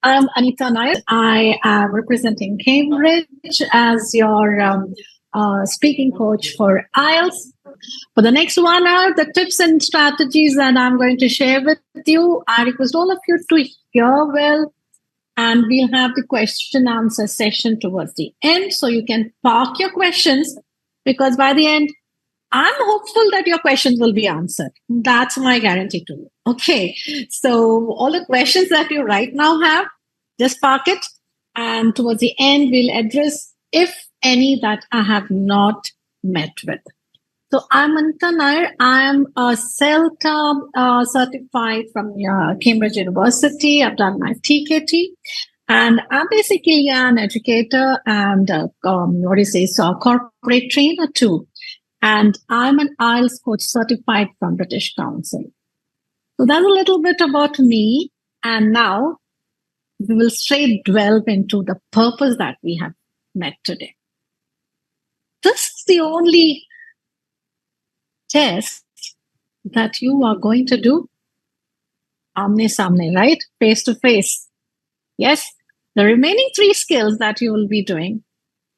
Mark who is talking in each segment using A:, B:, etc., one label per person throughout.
A: I'm Anita Nair. I am representing Cambridge as your speaking coach for IELTS. For the next 1 hour, the tips and strategies that I'm going to share with you, I request all of you to hear well, and we'll have the question answer session towards the end. So you can park your questions, because by the end, I'm hopeful that your questions will be answered. That's my guarantee to you. Okay. So all the questions that you right now have, just park it. And towards the end, we'll address, if any, that I have not met with. So I'm Anita Nair. I am a CELTA certified from Cambridge University. I've done my TKT. And I'm basically an educator and corporate trainer too. And I'm an IELTS coach certified from British Council. So that's a little bit about me. And now we will straight delve into the purpose that we have met today. This is the only test that you are going to do amne-samne, right? Face to face. Yes. The remaining 3 skills that you will be doing,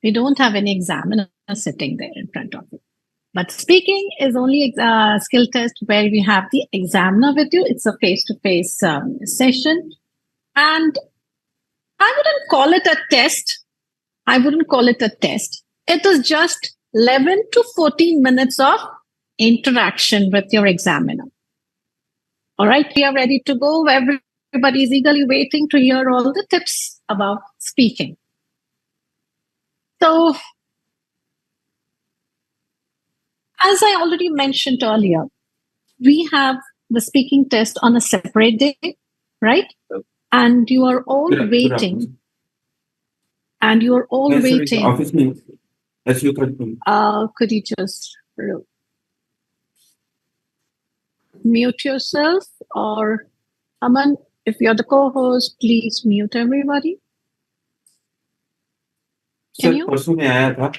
A: we don't have any examiner sitting there in front of you. But speaking is only a skill test where we have the examiner with you. It's a face-to-face session. And I wouldn't call it a test. It is just 11 to 14 minutes of interaction with your examiner. All right, we are ready to go. Everybody is eagerly waiting to hear all the tips about speaking. So, as I already mentioned earlier, we have the speaking test on a separate day, right? And you are all waiting. Could you just mute yourself? Or Aman, if you're the co-host, please mute everybody. Can you?
B: परसों में आया था,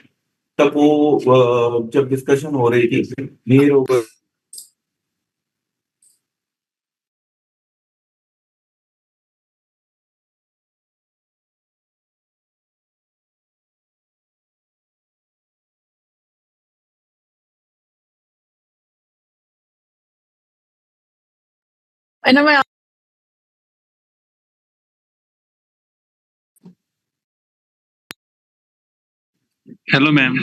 B: तब वो जब discussion हो रही थी मेरे ऊपर
A: Whenever
C: Hello, ma'am.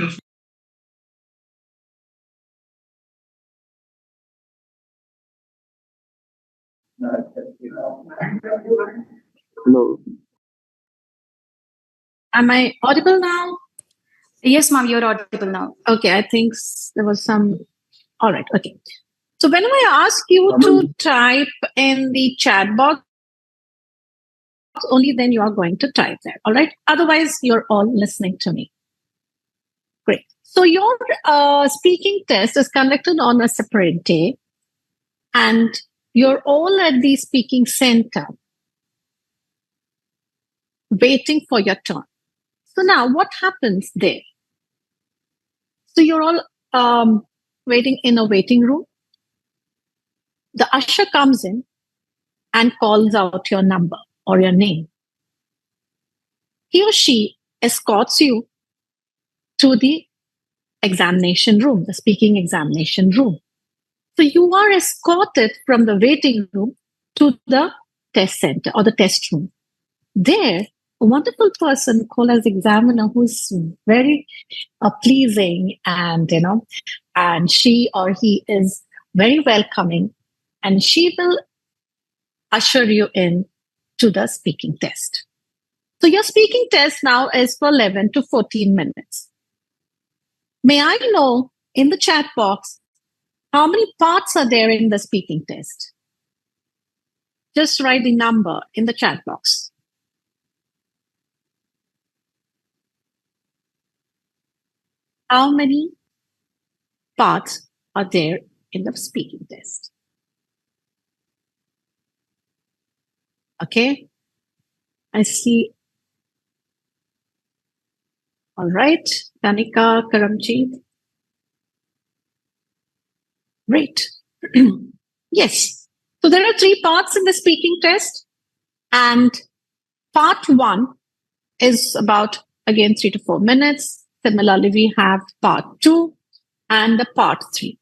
B: Hello.
A: Am I audible now?
D: Yes, ma'am, you're audible now.
A: Okay, I think there was some. All right, okay. So whenever I ask you to type in the chat box, only then you are going to type there. All right. Otherwise, you're all listening to me. Great. So your speaking test is conducted on a separate day, and you're all at the speaking center waiting for your turn. So now what happens there? So you're all waiting in a waiting room. The usher comes in and calls out your number or your name. He or she escorts you to the examination room, the speaking examination room. So you are escorted from the waiting room to the test center or the test room. There, a wonderful person called as examiner who's very pleasing, and and she or he is very welcoming, and she will usher you in to the speaking test. So your speaking test now is for 11 to 14 minutes. May I know in the chat box how many parts are there in the speaking test? Just write the number in the chat box. How many parts are there in the speaking test? Okay, I see. All right, Tanika, Karamjeet. Great. Yes. So there are 3 parts in the speaking test, and Part 1 is about, again, 3 to 4 minutes. Similarly, we have part 2 and the part 3.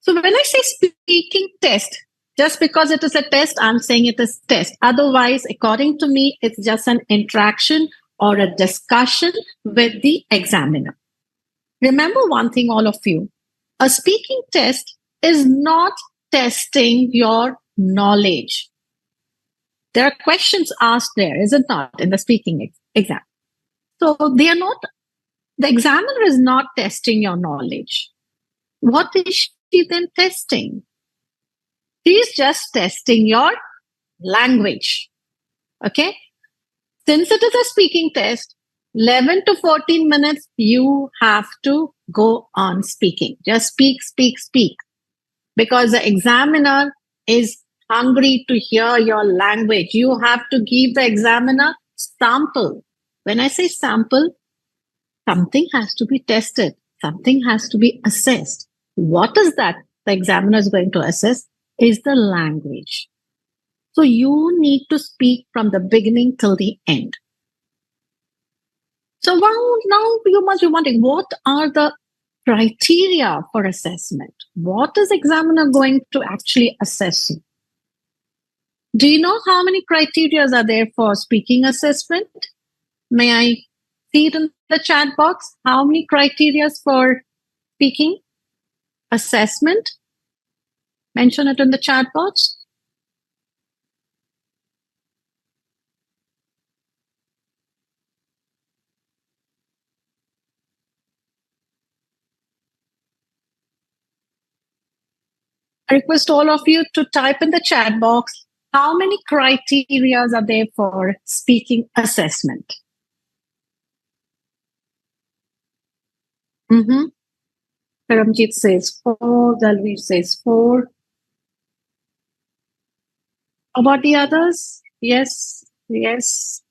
A: So when I say speaking test, just because it is a test, I'm saying it is test. Otherwise, according to me, it's just an interaction or a discussion with the examiner. Remember one thing, all of you, a speaking test is not testing your knowledge. There are questions asked there, is it not, in the speaking exam? So they are not, the examiner is not testing your knowledge. What is she then testing? She's just testing your language. Okay? Since it is a speaking test, 11 to 14 minutes, you have to go on speaking. Just speak, speak, speak. Because the examiner is hungry to hear your language. You have to give the examiner sample. When I say sample, something has to be tested. Something has to be assessed. What is that the examiner is going to assess is the language. So you need to speak from the beginning till the end. So now you must be wondering, what are the criteria for assessment? What is examiner going to actually assess you? Do you know how many criteria are there for speaking assessment? May I see it in the chat box? How many criteria for speaking assessment? Mention it in the chat box. I request all of you to type in the chat box how many criteria are there for speaking assessment. Karamjit says 4, Dalveer says 4. About the others? Yes, yes.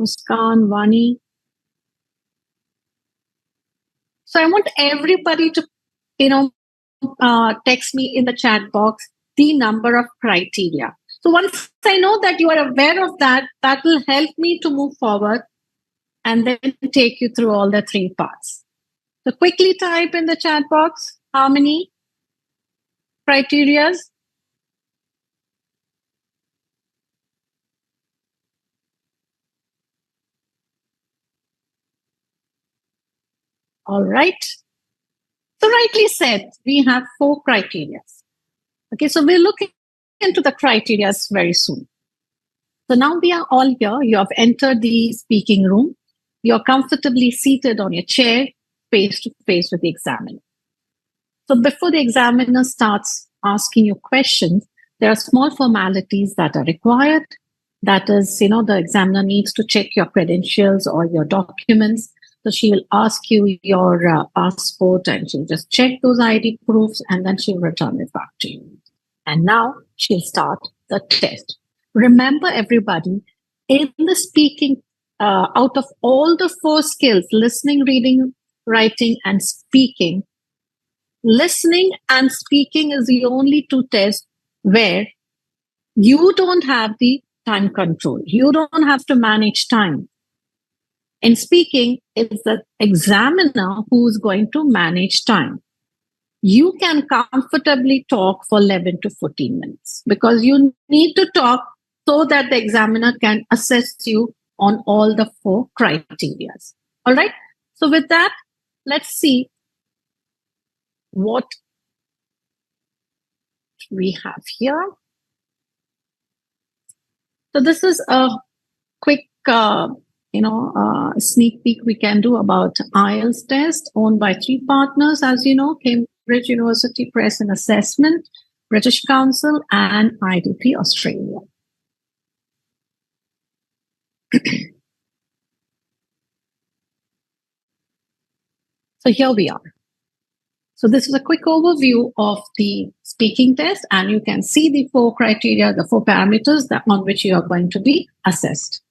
A: Muskan, Vani. So I want everybody to, text me in the chat box the number of criteria. So once I know that you are aware of that, that will help me to move forward and then take you through all the 3 parts. So quickly type in the chat box how many criterias. All right. So rightly said, we have 4 criteria. Okay, so we're looking into the criteria very soon. So now we are all here. You have entered the speaking room. You're comfortably seated on your chair, face to face with the examiner. So before the examiner starts asking you questions, there are small formalities that are required. That is, the examiner needs to check your credentials or your documents. So she will ask you your passport and she'll just check those ID proofs and then she'll return it back to you. And now she'll start the test. Remember, everybody, in the speaking, out of all the 4 skills, listening, reading, writing, and speaking, listening and speaking is the only 2 tests where you don't have the time control. You don't have to manage time. In speaking, it's the examiner who's going to manage time. You can comfortably talk for 11 to 14 minutes because you need to talk so that the examiner can assess you on all the 4 criteria. All right. So with that, let's see what we have here. So this is a quick, sneak peek we can do about IELTS test owned by 3 partners, as you know, Cambridge University Press and Assessment, British Council, and IDP Australia. So here we are. So this is a quick overview of the speaking test, and you can see the 4 criteria, the 4 parameters on which you are going to be assessed.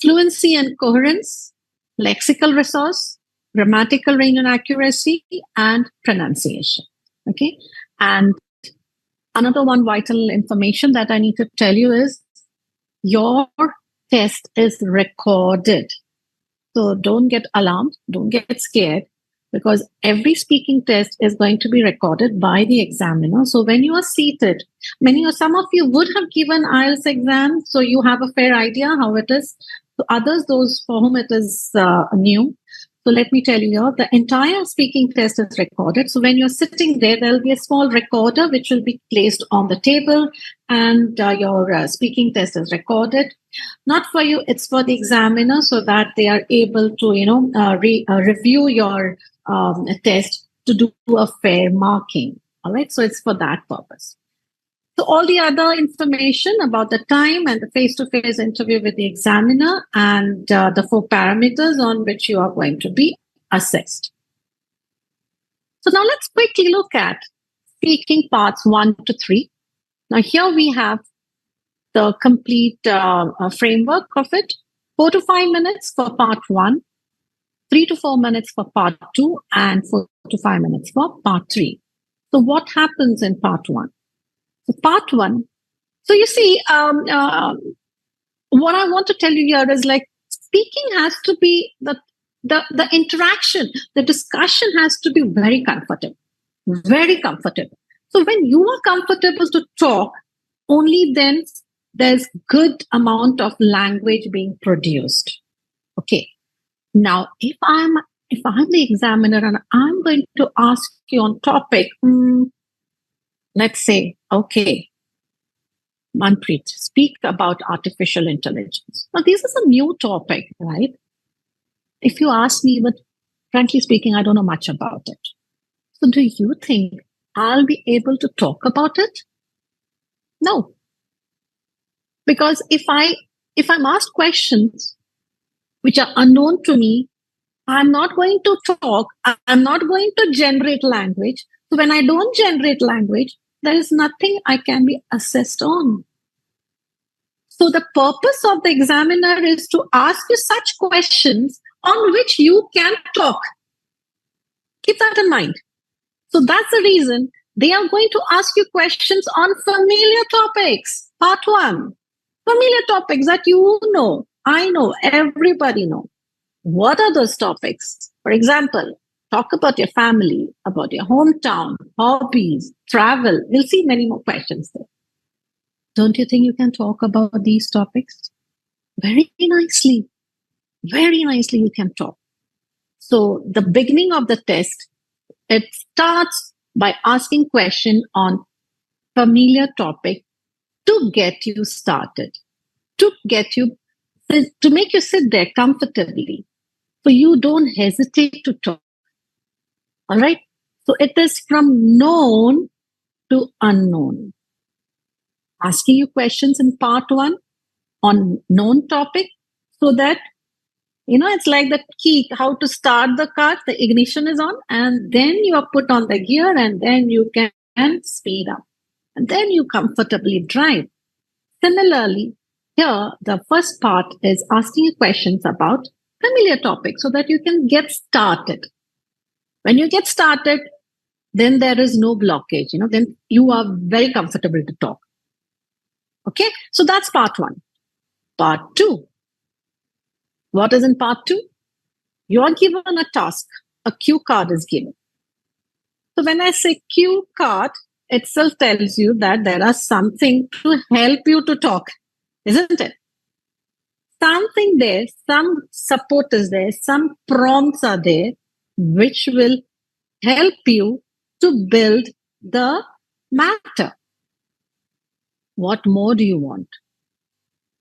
A: Fluency and coherence, lexical resource, grammatical range and accuracy, and pronunciation. Okay, and Another one vital information that I need to tell you is your test is recorded. So don't get alarmed, don't get scared, because every speaking test is going to be recorded by the examiner. So when you are seated, some of you would have given IELTS exam, so you have a fair idea how it is. So others, those for whom it is new, so let me tell you, the entire speaking test is recorded. So when you're sitting there, there'll be a small recorder which will be placed on the table, and your speaking test is recorded. Not for you, it's for the examiner, so that they are able to, review your test to do a fair marking. All right, so it's for that purpose. So all the other information about the time and the face-to-face interview with the examiner and the 4 parameters on which you are going to be assessed. So now let's quickly look at speaking parts 1 to 3. Now here we have the complete framework of it. 4 to 5 minutes for part 1, 3 to 4 minutes for part 2, and 4 to 5 minutes for part 3. So what happens in part 1? So part 1, so you see, what I want to tell you here is like speaking has to be the interaction, the discussion has to be very comfortable, very comfortable. So when you are comfortable to talk, only then there's good amount of language being produced. Okay. Now, if I'm the examiner and I'm going to ask you on topic, let's say, okay, Manpreet, speak about artificial intelligence. Now, this is a new topic, right? If you ask me, but frankly speaking, I don't know much about it. So do you think I'll be able to talk about it? No. Because if I'm asked questions which are unknown to me, I'm not going to talk. I'm not going to generate language. So when I don't generate language, there is nothing I can be assessed on. So the purpose of the examiner is to ask you such questions on which you can talk. Keep that in mind. So that's the reason they are going to ask you questions on familiar topics. Part 1, familiar topics that you know, I know, everybody know. What are those topics? For example, talk about your family, about your hometown, hobbies, travel. We'll see many more questions there. Don't you think you can talk about these topics? Very nicely. Very nicely you can talk. So the beginning of the test, it starts by asking question on familiar topic to get you started, to make you sit there comfortably. So you don't hesitate to talk. All right. So it is from known to unknown. Asking you questions in part 1 on known topic, so that, it's like the key, how to start the car, the ignition is on, and then you are put on the gear, and then you can speed up, and then you comfortably drive. Similarly, here, the first part is asking you questions about familiar topics so that you can get started. When you get started, then there is no blockage, then you are very comfortable to talk. Okay, so that's part 1. Part 2. What is in part 2? You are given a task. A cue card is given. So when I say cue card, itself tells you that there are something to help you to talk, isn't it? Something there, some support is there, some prompts are there, which will help you to build the matter. What more do you want?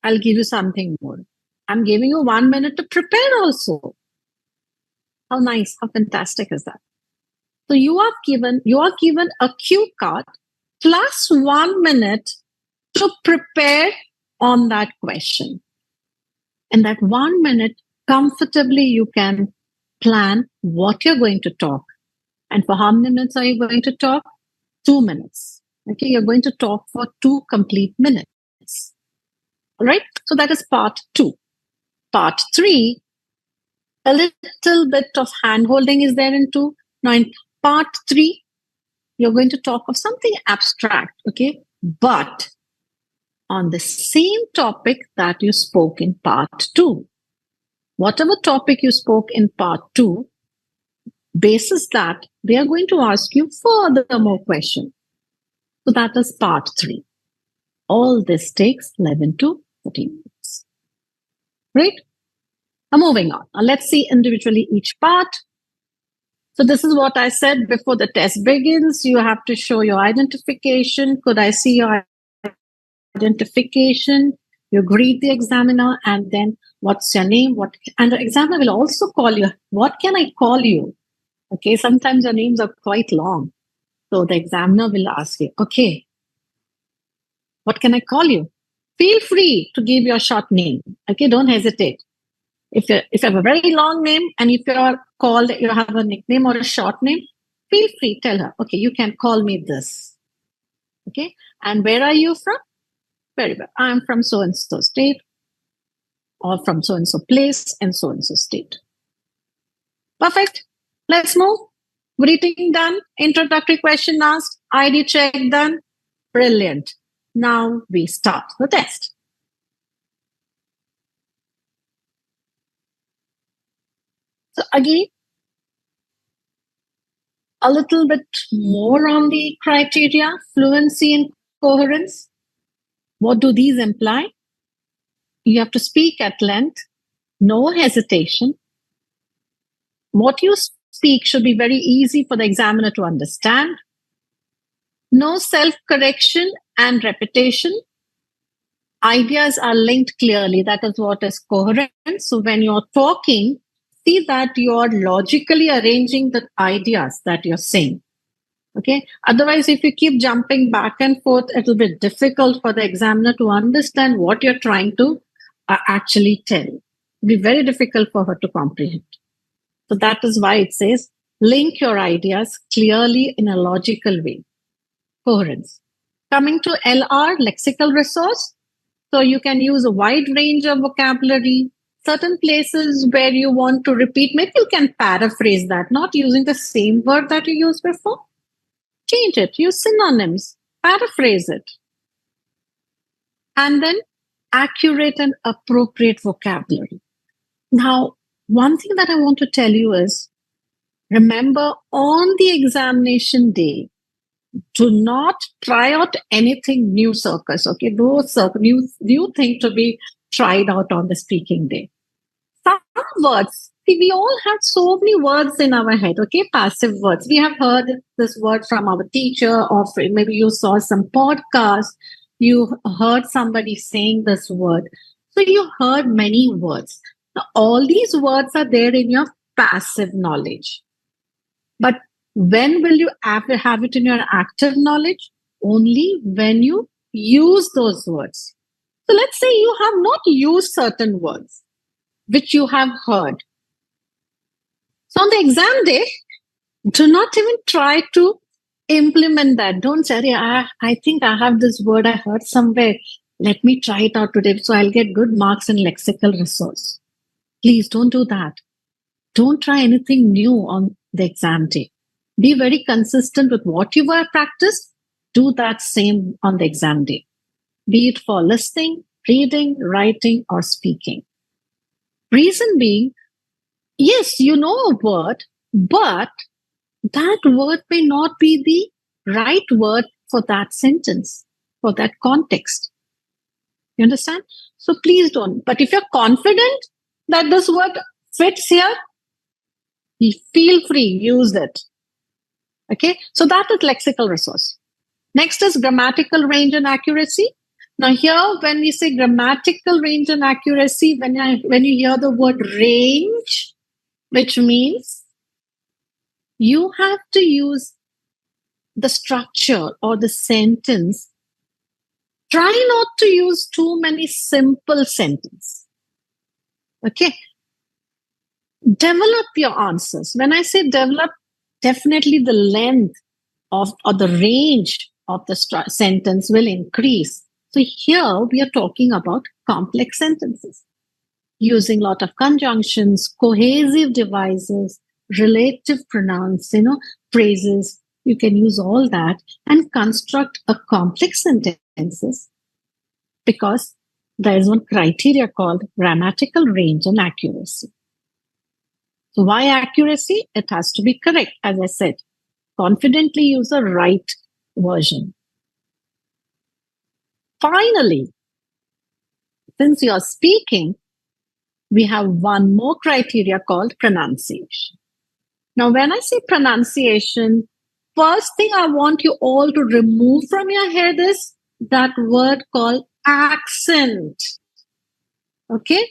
A: I'll give you something more. I'm giving you 1 minute to prepare also. How nice, how fantastic is that? So you are given a cue card plus 1 minute to prepare on that question. In that 1 minute, comfortably you can plan what you're going to talk. And for how many minutes are you going to talk? 2 minutes. Okay, you're going to talk for 2 complete minutes. All right, so that is part 2. Part 3, a little bit of hand holding is there in 2. Now in part 3, you're going to talk of something abstract, okay? But on the same topic that you spoke in part 2. Whatever topic you spoke in part 2, basis that, they are going to ask you further more questions. So that is part 3. All this takes 11 to 14 minutes. Right? Now moving on. Now let's see individually each part. So this is what I said before the test begins. You have to show your identification. Could I see your identification? You greet the examiner, and then what's your name? And the examiner will also call you. What can I call you? Okay, sometimes your names are quite long. So the examiner will ask you, okay, what can I call you? Feel free to give your short name. Okay, don't hesitate. If you have a very long name and if you're called, you have a nickname or a short name, feel free, tell her, okay, you can call me this. Okay, and where are you from? Very well. I'm from so-and-so state, or from so-and-so place and so-and-so state. Perfect. Let's move. Greeting done. Introductory question asked. ID check done. Brilliant. Now we start the test. So again, a little bit more on the criteria, fluency and coherence. What do these imply? You have to speak at length, no hesitation. What you speak should be very easy for the examiner to understand. No self-correction and repetition. Ideas are linked clearly. That is what is coherent. So when you're talking, see that you're logically arranging the ideas that you're saying. Okay. Otherwise, if you keep jumping back and forth, it'll be difficult for the examiner to understand what you're trying to actually tell. It'll be very difficult for her to comprehend. So that is why it says, link your ideas clearly in a logical way. Coherence. Coming to LR, lexical resource. So you can use a wide range of vocabulary. Certain places where you want to repeat, maybe you can paraphrase that, not using the same word that you used before. Change it, use synonyms, paraphrase it. And then accurate and appropriate vocabulary. Now, one thing that I want to tell you is, remember on the examination day, do not try out anything new circus, okay? No new thing to be tried out on the speaking day. Some words, see, we all have so many words in our head, okay? Passive words. We have heard this word from our teacher, or maybe you saw some podcast, you heard somebody saying this word. So you heard many words. Now, all these words are there in your passive knowledge. But when will you have it in your active knowledge? Only when you use those words. So let's say you have not used certain words which you have heard. So on the exam day, do not even try to implement that. Don't say, I think I have this word I heard somewhere. Let me try it out today so I'll get good marks in lexical resource. Please don't do that. Don't try anything new on the exam day. Be very consistent with what you were practiced. Do that same on the exam day. Be it for listening, reading, writing, or speaking. Reason being, yes, you know a word, but that word may not be the right word for that sentence, for that context. You understand? So please don't. But if you're confident that this word fits here, feel free, use it. Okay, so that is lexical resource. Next is grammatical range and accuracy. Now here, when we say grammatical range and accuracy, when you hear the word range, which means you have to use the structure or the sentence. Try not to use too many simple sentences. Okay. Develop your answers. When I say develop, definitely the length of or the range of the sentence will increase. So here we are talking about complex sentences using a lot of conjunctions, cohesive devices, relative pronouns, phrases. You can use all that and construct a complex sentences because there is one criteria called grammatical range and accuracy. So why accuracy? It has to be correct, as I said. Confidently use the right version. Finally, since you are speaking, we have one more criteria called pronunciation. Now, when I say pronunciation, first thing I want you all to remove from your head is that word called accent. Okay?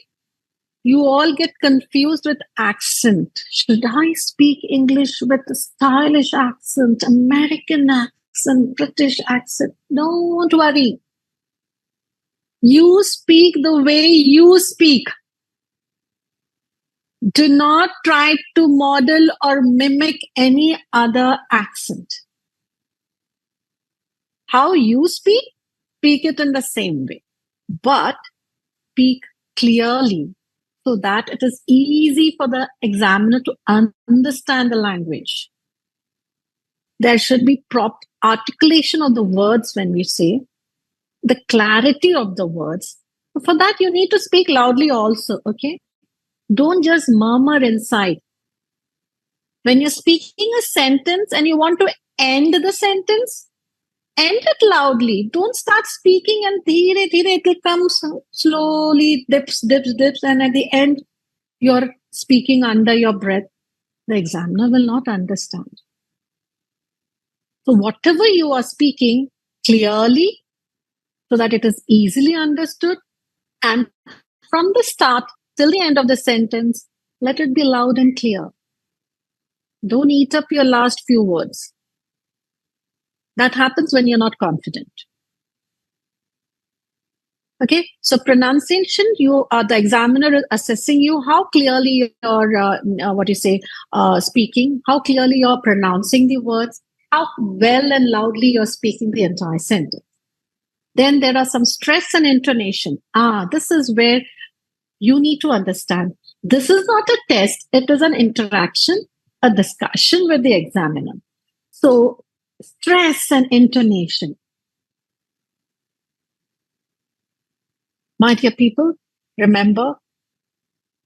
A: You all get confused with accent. Should I speak English with a stylish accent, American accent, British accent? Don't worry. You speak the way you speak. Do not try to model or mimic any other accent. How you speak it in the same way. But speak clearly so that it is easy for the examiner to understand the language. There should be proper articulation of the words when we say, the clarity of the words. For that, you need to speak loudly also, okay? Don't just murmur inside. When you're speaking a sentence and you want to end the sentence, end it loudly. Don't start speaking and dheere, dheere, it will come slowly, dips, and at the end, you're speaking under your breath. The examiner will not understand. So whatever you are speaking clearly so that it is easily understood, and from the start till the end of the sentence, let it be loud and clear. Don't eat up your last few words. That happens when you're not confident. Okay, so pronunciation, you are the examiner is assessing you how clearly you're speaking, how clearly you're pronouncing the words, how well and loudly you're speaking the entire sentence. Then there are some stress and intonation. This is where you need to understand. This is not a test. It is an interaction, a discussion with the examiner. So stress and intonation. My dear people, remember,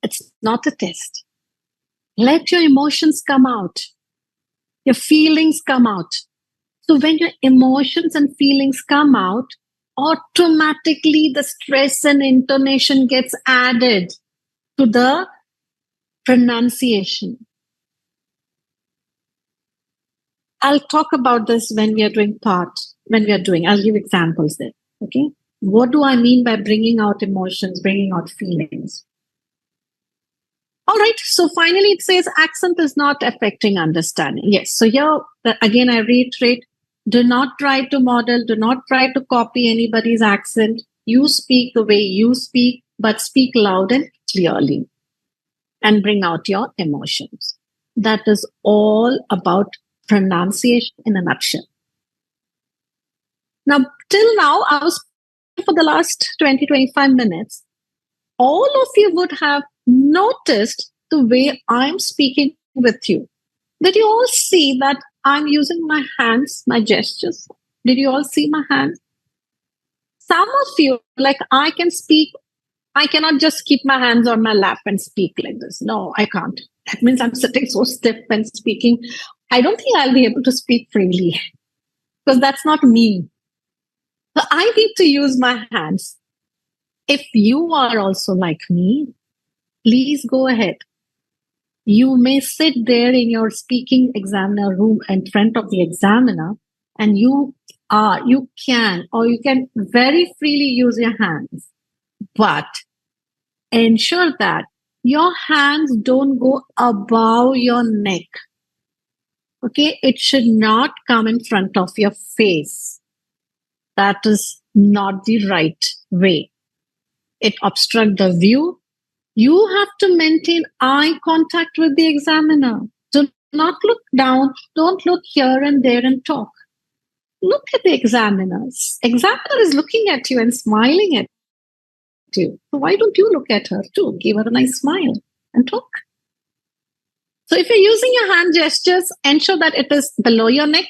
A: it's not a test. Let your emotions come out. Your feelings come out. So when your emotions and feelings come out, automatically the stress and intonation gets added to the pronunciation. I'll talk about this when we are doing I'll give examples there. Okay. What do I mean by bringing out emotions, bringing out feelings? All right. So finally, it says accent is not affecting understanding. Yes. So here, again, I reiterate, do not try to model, do not try to copy anybody's accent. You speak the way you speak, but speak loud and clearly and bring out your emotions. That is all about pronunciation in a nutshell. Now, till now, I was for the last 20-25 minutes, all of you would have noticed the way I'm speaking with you. Did you all see that I'm using my hands, my gestures? Did you all see my hands? Some of you, like I can speak, I cannot just keep my hands on my lap and speak like this. No, I can't. That means I'm sitting so stiff and speaking. I don't think I'll be able to speak freely because that's not me. So I need to use my hands. If you are also like me, please go ahead. You may sit there in your speaking examiner room in front of the examiner and you can very freely use your hands, but ensure that your hands don't go above your neck. Okay, it should not come in front of your face. That is not the right way. It obstructs the view. You have to maintain eye contact with the examiner. Do not look down. Don't look here and there and talk. Look at the examiners. Examiner is looking at you and smiling at you. So why don't you look at her too? Give her a nice smile and talk. So if you're using your hand gestures, ensure that it is below your neck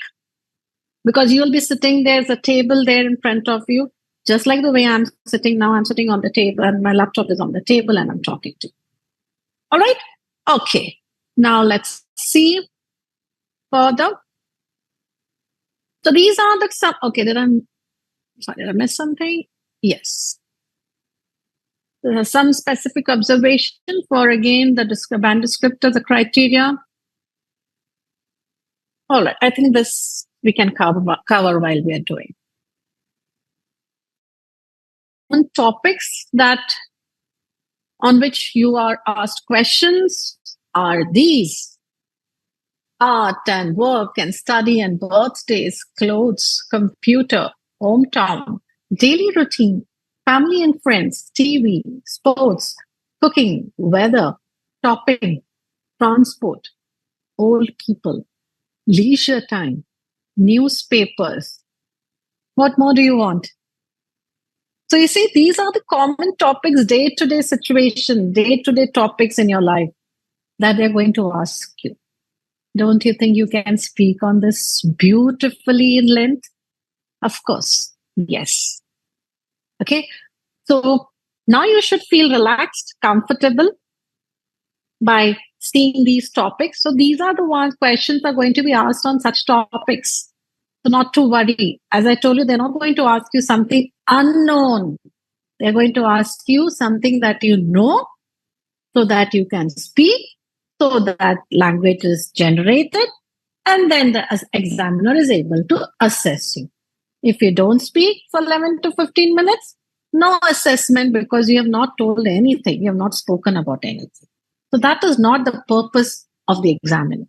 A: Because you will be sitting, there's a table there in front of you, just like the way I'm sitting now. I'm sitting on the table and my laptop is on the table and I'm talking to you. All right? Okay. Now let's see further. So these are the some. Okay, did I miss something? Yes. There are some specific observation for again the band descriptor, the criteria. All right, I think this we can cover while we are doing. On topics that on which you are asked questions are these: art and work and study and birthdays, clothes, computer, hometown, daily routine, family and friends, TV, sports, cooking, weather, shopping, transport, old people, leisure time, newspapers. What more do you want? So you see, these are the common topics, day-to-day situation, day-to-day topics in your life that they're going to ask you. Don't you think you can speak on this beautifully in length? Of course, yes. Okay, so now you should feel relaxed, comfortable by seeing these topics. So these are the questions are going to be asked on such topics. So not to worry. As I told you, they're not going to ask you something unknown. They're going to ask you something that you know so that you can speak, so that language is generated, and then the examiner is able to assess you. If you don't speak for 11 to 15 minutes, no assessment because you have not told anything. You have not spoken about anything. So that is not the purpose of the examiner.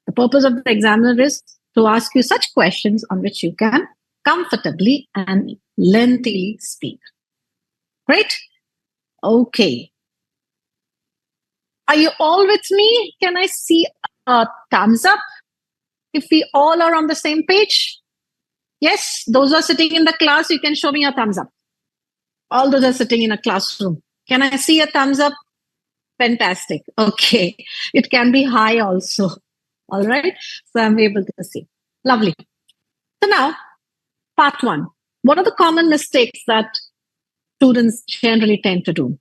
A: The purpose of the examiner is to ask you such questions on which you can comfortably and lengthily speak. Great? Okay. Are you all with me? Can I see a thumbs up if we all are on the same page? Yes, those who are sitting in the class, you can show me a thumbs up. All those are sitting in a classroom. Can I see a thumbs up? Fantastic. Okay. It can be high also. All right. So I'm able to see. Lovely. So now, part one. What are the common mistakes that students generally tend to do?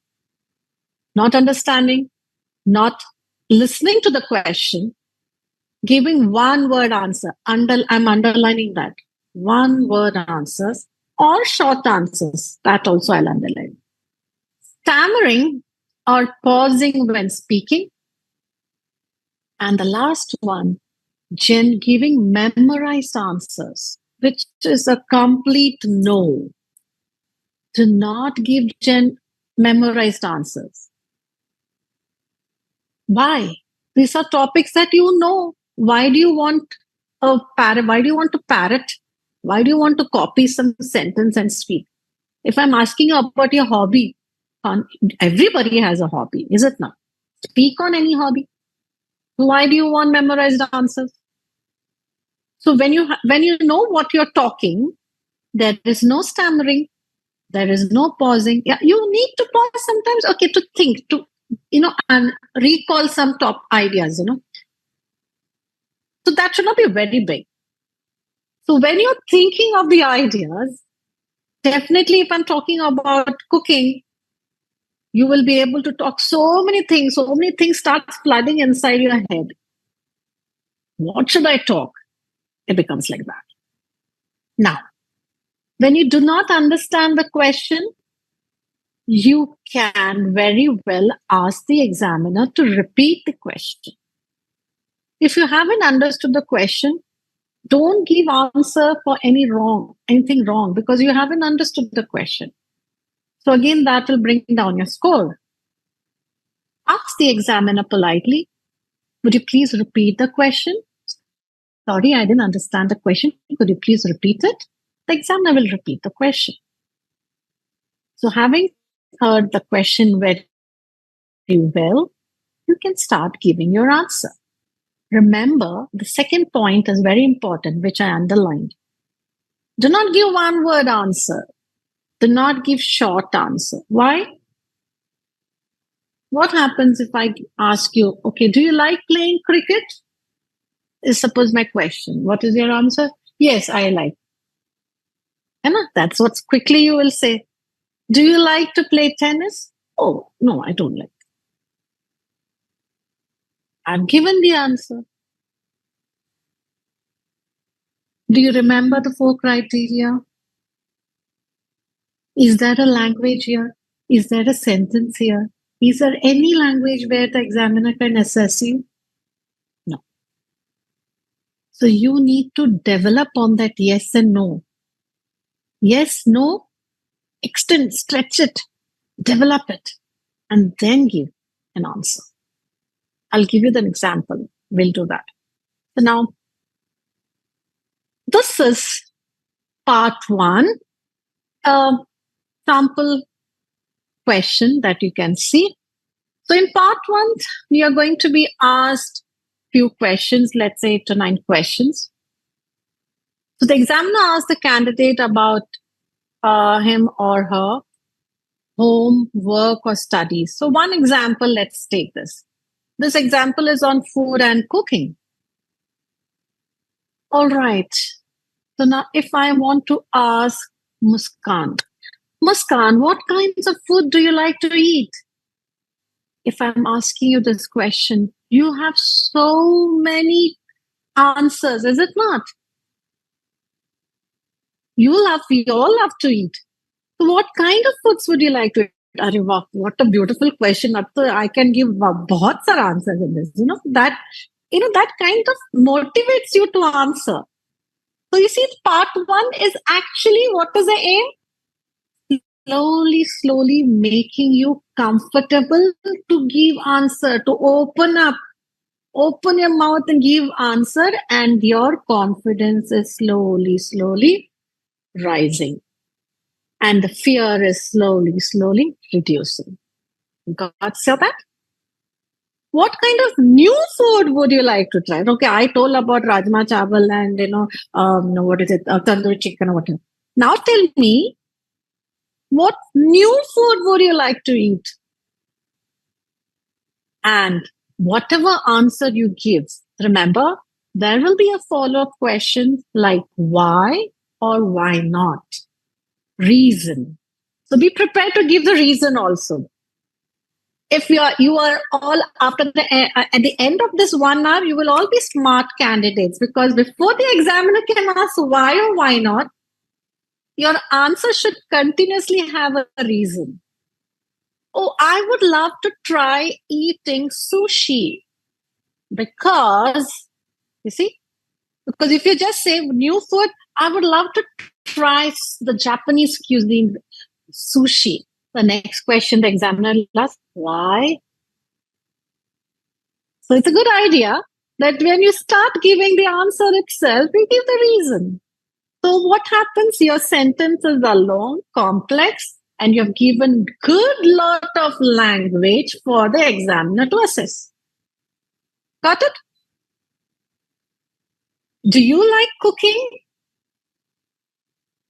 A: Not understanding, not listening to the question, giving one word answer. I'm underlining that. One word answers or short answers. That also I'll underline. Stammering or pausing when speaking. And the last one, giving memorized answers, which is a complete no. Do not give memorized answers. Why? These are topics that you know. Why do you want a parrot? Why do you want to parrot? Why do you want to copy some sentence and speak? If I'm asking you about your hobby, everybody has a hobby, is it not? Speak on any hobby. Why do you want memorized answers? So when you know what you're talking, there is no stammering, there is no pausing. Yeah, you need to pause sometimes, okay, to think, to and recall some top ideas, So that should not be very big. So when you're thinking of the ideas, definitely if I'm talking about cooking, you will be able to talk so many things starts flooding inside your head. What should I talk? It becomes like that. Now, when you do not understand the question, you can very well ask the examiner to repeat the question. If you haven't understood the question, don't give answer for anything wrong, because you haven't understood the question. So again, that will bring down your score. Ask the examiner politely, would you please repeat the question? Sorry, I didn't understand the question. Could you please repeat it? The examiner will repeat the question. So having heard the question very well, you can start giving your answer. Remember, the second point is very important, which I underlined. Do not give one word answer. Do not give short answer. Why? What happens if I ask you, okay, do you like playing cricket? Is suppose my question. What is your answer? Yes, I like. That's what quickly you will say. Do you like to play tennis? Oh, no, I don't like. I've given the answer. Do you remember the 4 criteria? Is there a language here? Is there a sentence here? Is there any language where the examiner can assess you? No. So you need to develop on that yes and no. Yes, no, extend, stretch it, develop it, and then give an answer. I'll give you an example. We'll do that. So now, this is part 1, sample question that you can see. So in part 1, we are going to be asked few questions, let's say 8 to 9 questions. So the examiner asks the candidate about him or her home, work, or studies. So one example, let's take this. This example is on food and cooking. All right. So now if I want to ask Muskan, what kinds of food do you like to eat? If I'm asking you this question, you have so many answers, is it not? We all love to eat. So what kind of foods would you like to eat? Arre, what a beautiful question. I can give bahut sara answers in this. That kind of motivates you to answer. So you see, part 1 is actually, what is the aim? Slowly making you comfortable to give answer, to open your mouth and give answer, and your confidence is slowly rising. And the fear is slowly reducing. Got that? What kind of new food would you like to try? Okay, I told about rajma chawal and what is it, tandoori chicken or whatever. Now tell me, what new food would you like to eat? And whatever answer you give, remember, there will be a follow-up question like why or why not. Reason. So be prepared to give the reason also. If you are all after at the end of this 1 hour, you will all be smart candidates, because before the examiner can ask why or why not, your answer should continuously have a reason. Oh, I would love to try eating sushi because, you see, because if you just say new food, I would love to try the Japanese cuisine, sushi. The next question the examiner will ask, why? So it's a good idea that when you start giving the answer itself, you give the reason. So what happens? Your sentences are long, complex, and you've given good lot of language for the examiner to assess. Got it? Do you like cooking?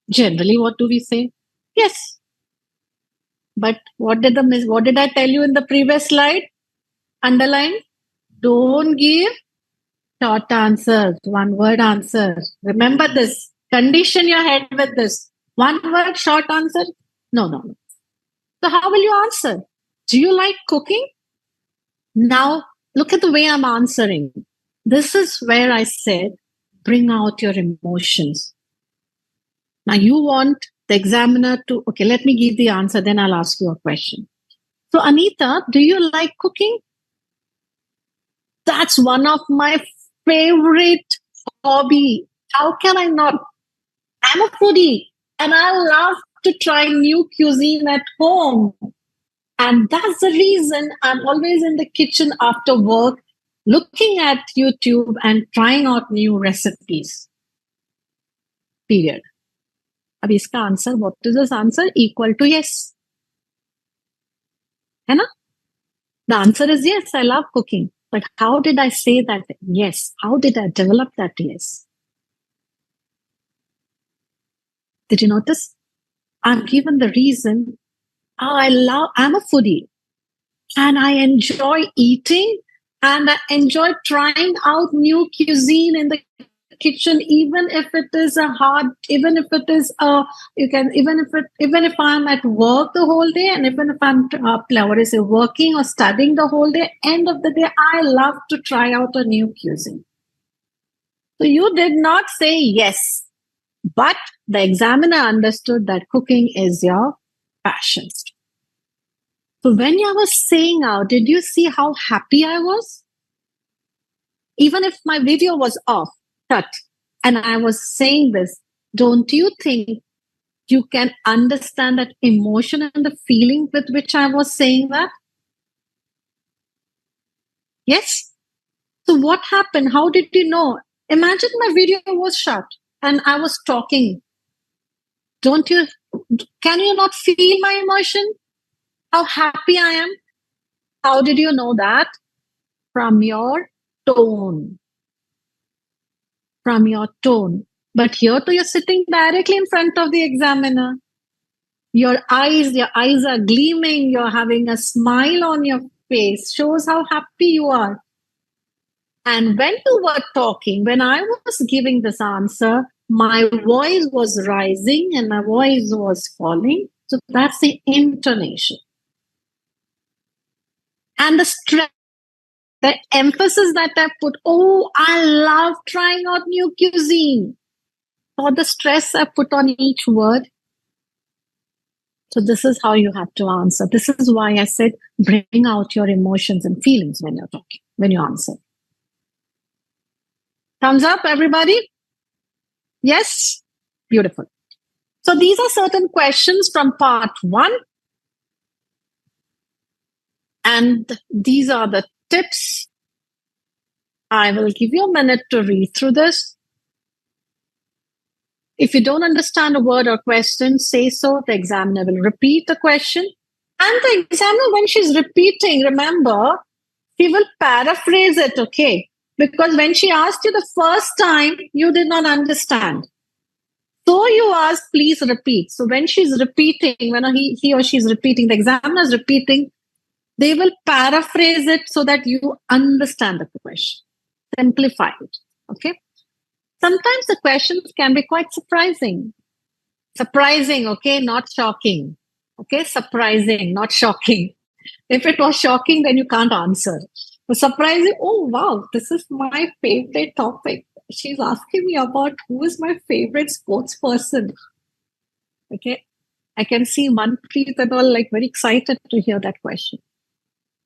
A: Generally, what do we say? Yes. But what did I tell you in the previous slide? Underline. Don't give short answers, 1 word answers. Remember this. Condition your head with this. 1 word short answer? No. So how will you answer? Do you like cooking? Now, look at the way I'm answering. This is where I said, bring out your emotions. Now you want the examiner to, okay, let me give the answer, then I'll ask you a question. So Anita, do you like cooking? That's one of my favorite hobby. How can I not? I'm a foodie and I love to try new cuisine at home. And that's the reason I'm always in the kitchen after work, looking at YouTube and trying out new recipes. Period. अब इसका answer, what is this answer? Equal to yes. है ना? The answer is yes, I love cooking. But how did I say that yes? How did I develop that yes? Did you notice? I'm given the reason. I'm a foodie and I enjoy eating and I enjoy trying out new cuisine in the kitchen, even if it is a hard, even if it is you can, even if I'm at work the whole day, and even if I'm working or studying the whole day, end of the day, I love to try out a new cuisine. So you did not say yes, but the examiner understood that cooking is your passion. So when I was saying out, did you see how happy I was? Even if my video was off, cut, and I was saying this, don't you think you can understand that emotion and the feeling with which I was saying that? Yes? So what happened? How did you know? Imagine my video was shut and I was talking. Can you not feel my emotion? How happy I am? How did you know that? From your tone. From your tone. But here too, you're sitting directly in front of the examiner. Your eyes are gleaming. You're having a smile on your face. Shows how happy you are. And when you were talking, when I was giving this answer, my voice was rising and my voice was falling. So that's the intonation. And the stress, the emphasis that I put, oh, I love trying out new cuisine. Or the stress I put on each word. So this is how you have to answer. This is why I said, bring out your emotions and feelings when you're talking, when you answer. Thumbs up, everybody? Yes? Beautiful. So these are certain questions from part 1. And these are the tips. I will give you a minute to read through this. If you don't understand a word or question, say so. The examiner will repeat the question. And the examiner, when she's repeating, remember, she will paraphrase it, okay? Because when she asked you the first time, you did not understand. So you ask, please repeat. So when she's repeating, when he or she is repeating, the examiner is repeating, they will paraphrase it so that you understand the question. Simplify it, okay? Sometimes the questions can be quite surprising. Surprising, okay? Not shocking. Okay? Surprising, not shocking. If it was shocking, then you can't answer. But surprising, oh wow, this is my favorite topic. She's asking me about who is my favorite sports person. Okay? I can see Manpreet and all like very excited to hear that question.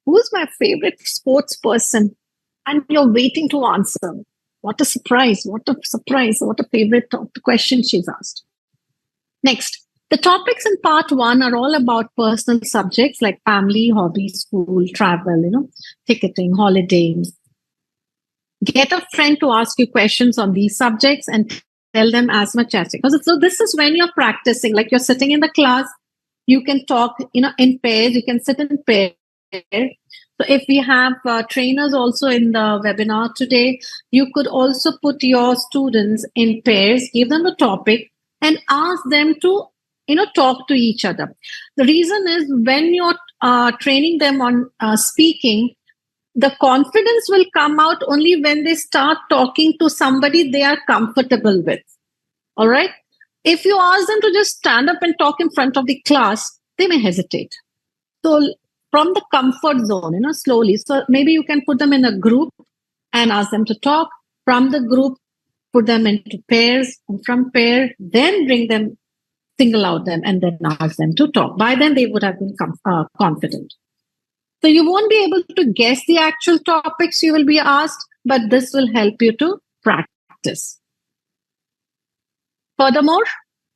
A: Who's my favorite sports person? And you're waiting to answer. What a surprise. What a surprise. What a favorite question she's asked. Next, the topics in part 1 are all about personal subjects like family, hobbies, school, travel, ticketing, holidays. Get a friend to ask you questions on these subjects and tell them as much as you can. So this is when you're practicing, like you're sitting in the class, you can talk, in pairs, you can sit in pairs. So if we have trainers also in the webinar today, you could also put your students in pairs, give them the topic and ask them to, talk to each other. The reason is when you're training them on speaking, the confidence will come out only when they start talking to somebody they are comfortable with. All right. If you ask them to just stand up and talk in front of the class, they may hesitate. So from the comfort zone, slowly. So maybe you can put them in a group and ask them to talk. From the group, put them into pairs. And from pair, then bring them, single out them, and then ask them to talk. By then, they would have been confident. So you won't be able to guess the actual topics you will be asked, but this will help you to practice. Furthermore,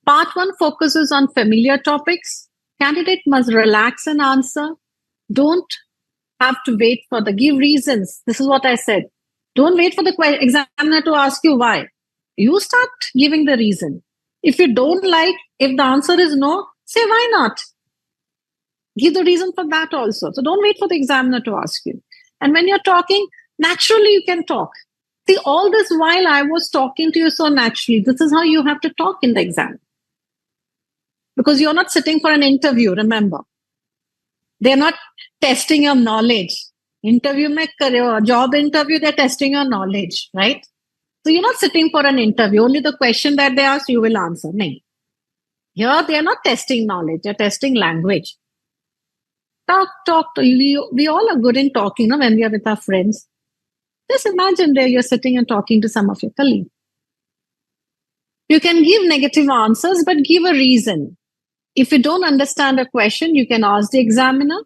A: part 1 focuses on familiar topics. Candidate must relax and answer. Don't have to wait for give reasons. This is what I said. Don't wait for the examiner to ask you why. You start giving the reason. If you don't like, if the answer is no, say why not. Give the reason for that also. So don't wait for the examiner to ask you. And when you're talking, naturally you can talk. See, all this while I was talking to you so naturally, this is how you have to talk in the exam. Because you're not sitting for an interview, remember. They're not testing your knowledge. Job interview, they're testing your knowledge, right? So you're not sitting for an interview. Only the question that they ask, you will answer. No. Here, they are not testing knowledge. They're testing language. Talk. We all are good in talking, no, when we are with our friends. Just imagine there you're sitting and talking to some of your colleagues. You can give negative answers, but give a reason. If you don't understand a question, you can ask the examiner.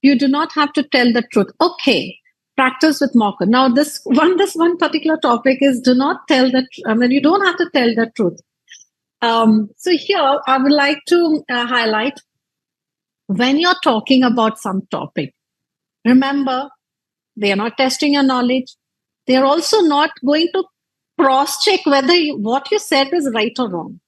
A: You do not have to tell the truth. Okay, practice with mocker. Now, this one particular topic is do not tell the. You don't have to tell the truth. So here, I would like to highlight when you're talking about some topic. Remember, they are not testing your knowledge. They are also not going to cross-check whether what you said is right or wrong.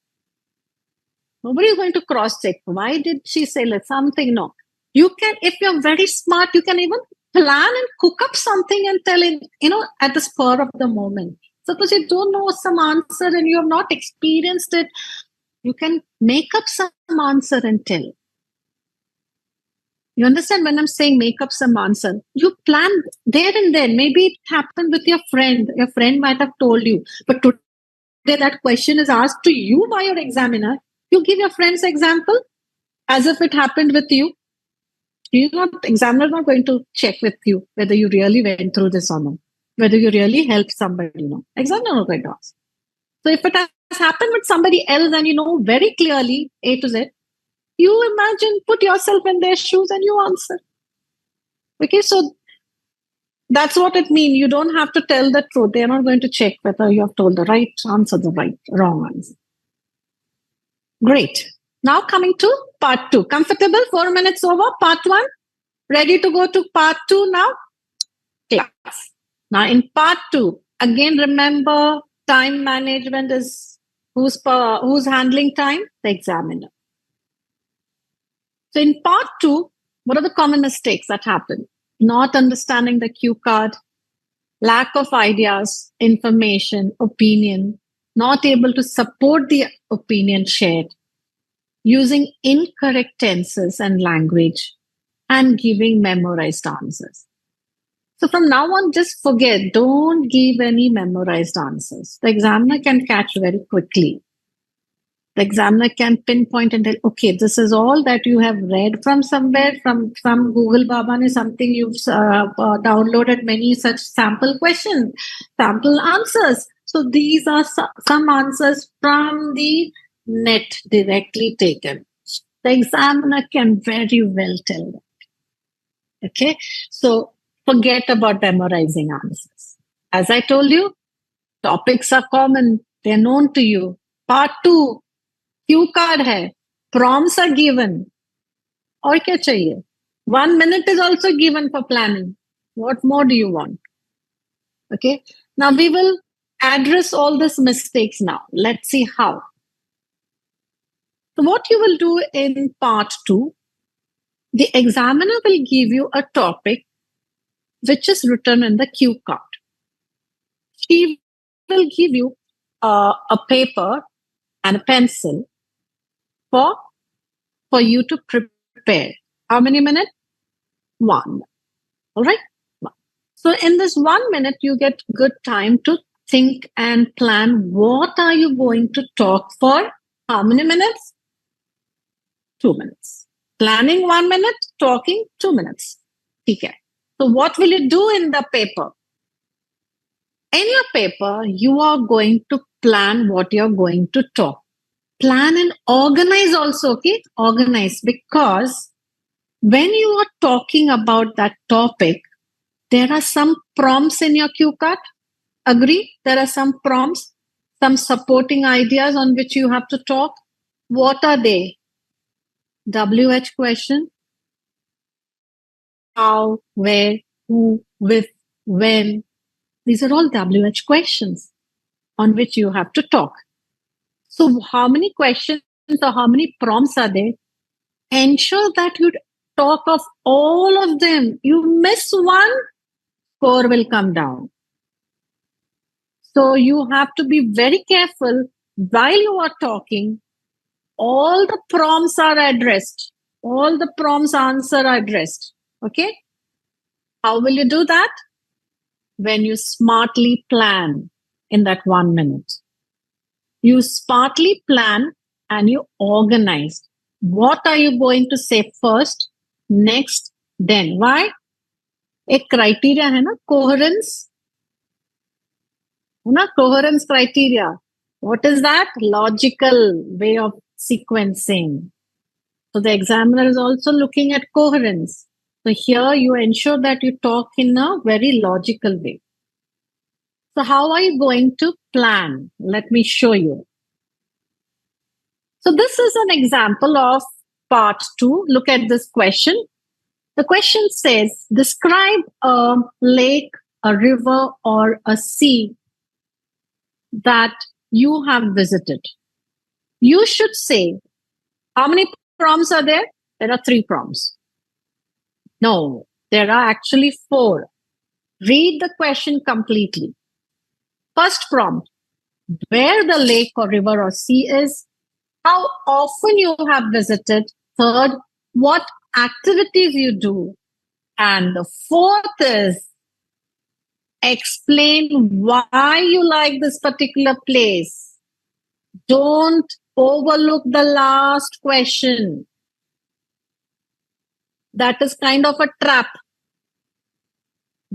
A: Nobody is going to cross-check. Why did she say something? No. You can, if you're very smart, you can even plan and cook up something and tell it, at the spur of the moment. Suppose you don't know some answer and you have not experienced it, you can make up some answer and tell. You understand when I'm saying make up some answer? You plan there and then. Maybe it happened with your friend. Your friend might have told you. But today that question is asked to you by your examiner. You give your friend's example as if it happened with you. Examiner is not going to check with you whether you really went through this or not. Whether you really helped somebody. Examiner is not going to ask. So if it has happened with somebody else and you know very clearly A to Z, you imagine, put yourself in their shoes and you answer. Okay, so that's what it means. You don't have to tell the truth. They're not going to check whether you have told the right answer, wrong answer. Great. Now coming to part 2. Comfortable? 4 minutes over. Part 1. Ready to go to part 2 now? Class. Now in part 2, again remember time management is who's handling time? The examiner. So in part 2, what are the common mistakes that happen? Not understanding the cue card, lack of ideas, information, opinion, not able to support the opinion shared, using incorrect tenses and language, and giving memorized answers. So from now on, just forget, don't give any memorized answers. The examiner can catch very quickly. The examiner can pinpoint and tell, okay, this is all that you have read from somewhere, from Google Baba is something you've downloaded many such sample questions, sample answers. So these are some answers from the net directly taken. The examiner can very well tell that. Okay, so forget about memorizing answers. As I told you, topics are common, they're known to you. Part 2, cue card hai, prompts are given. Aur kya chahiye? 1 minute is also given for planning. What more do you want? Okay. Now we will address all these mistakes now. Let's see how. So what you will do in part 2, the examiner will give you a topic which is written in the cue card. She will give you a paper and a pencil for you to prepare. How many minutes? 1. All right? 1. So in this 1 minute, you get good time to think and plan what are you going to talk for. How many minutes? 2 minutes. Planning 1 minute, talking 2 minutes. Okay. So what will you do in the paper? In your paper, you are going to plan what you're going to talk. Plan and organize also, okay? Organize, because when you are talking about that topic, there are some prompts in your cue card. Agree? There are some prompts, some supporting ideas on which you have to talk. What are they? WH question. How, where, who, with, when. These are all WH questions on which you have to talk. So how many questions or how many prompts are there? Ensure that you talk of all of them. You miss one, score will come down. So you have to be very careful while you are talking. All the prompts are addressed. All the prompts answer are addressed. Okay? How will you do that? When you smartly plan. in that 1 minute. You smartly plan and you organize. What are you going to say first, next, then? Why? एक criteria है ना, coherence. Coherence criteria. What is that? Logical way of sequencing. So the examiner is also looking at coherence. So here you ensure that you talk in a very logical way. So how are you going to plan? Let me show you. So this is an example of part 2. Look at this question. The question says, describe a lake, a river, or a sea that you have visited. You should say, how many prompts are there? There are 3 prompts. No, there are actually 4. Read the question completely. First prompt, where the lake or river or sea is, how often you have visited. Third, what activities you do. And the 4th is, explain why you like this particular place. Don't overlook the last question. That is kind of a trap.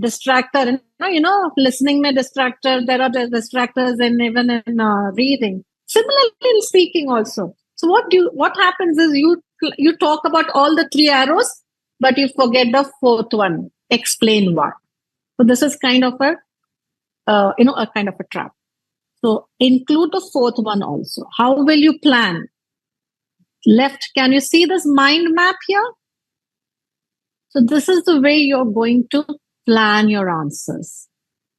A: Distractor, listening may distractor. There are distractors and even in reading. Similarly in speaking also. So what happens is you talk about all the 3 arrows, but you forget the 4th one. Explain why. So this is kind of a kind of a trap. So include the 4th one also. How will you plan? Left, can you see this mind map here? So this is the way you're going to plan your answers.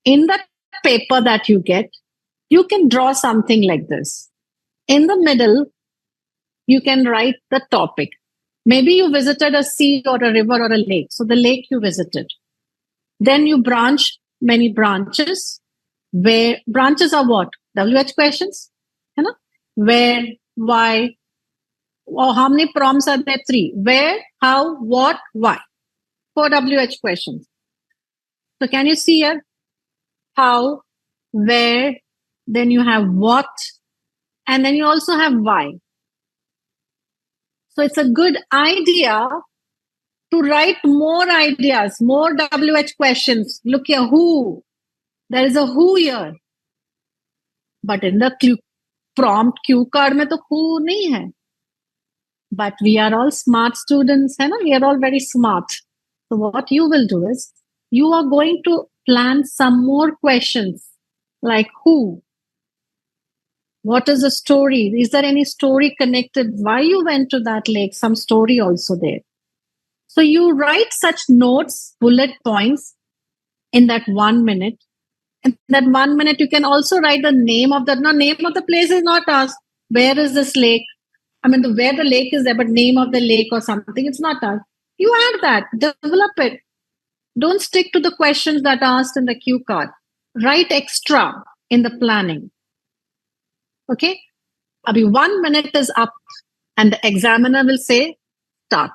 A: In the paper that you get, you can draw something like this. In the middle, you can write the topic. Maybe you visited a sea or a river or a lake. So the lake you visited. Then you branch many branches. Where branches are what? WH questions. Where, why, or how many prompts are there? 3. Where, how, what, why. 4 WH questions. So can you see here? How, where, then you have what, and then you also have why. So it's a good idea to write more ideas, more WH questions. Look here, who? There is a who here. But in the prompt cue card mein to who nahi hai. But we are all smart students, we are all very smart. So what you will do is, you are going to plan some more questions like who? What is the story? Is there any story connected? Why you went to that lake? Some story also there. So you write such notes, bullet points in that 1 minute. In that 1 minute, you can also write the name of the place is not asked. Where is this lake? Where the lake is there, but name of the lake or something, it's not asked. You add that, develop it. Don't stick to the questions that are asked in the cue card. Write extra in the planning. Okay? 1 minute is up and the examiner will say, start.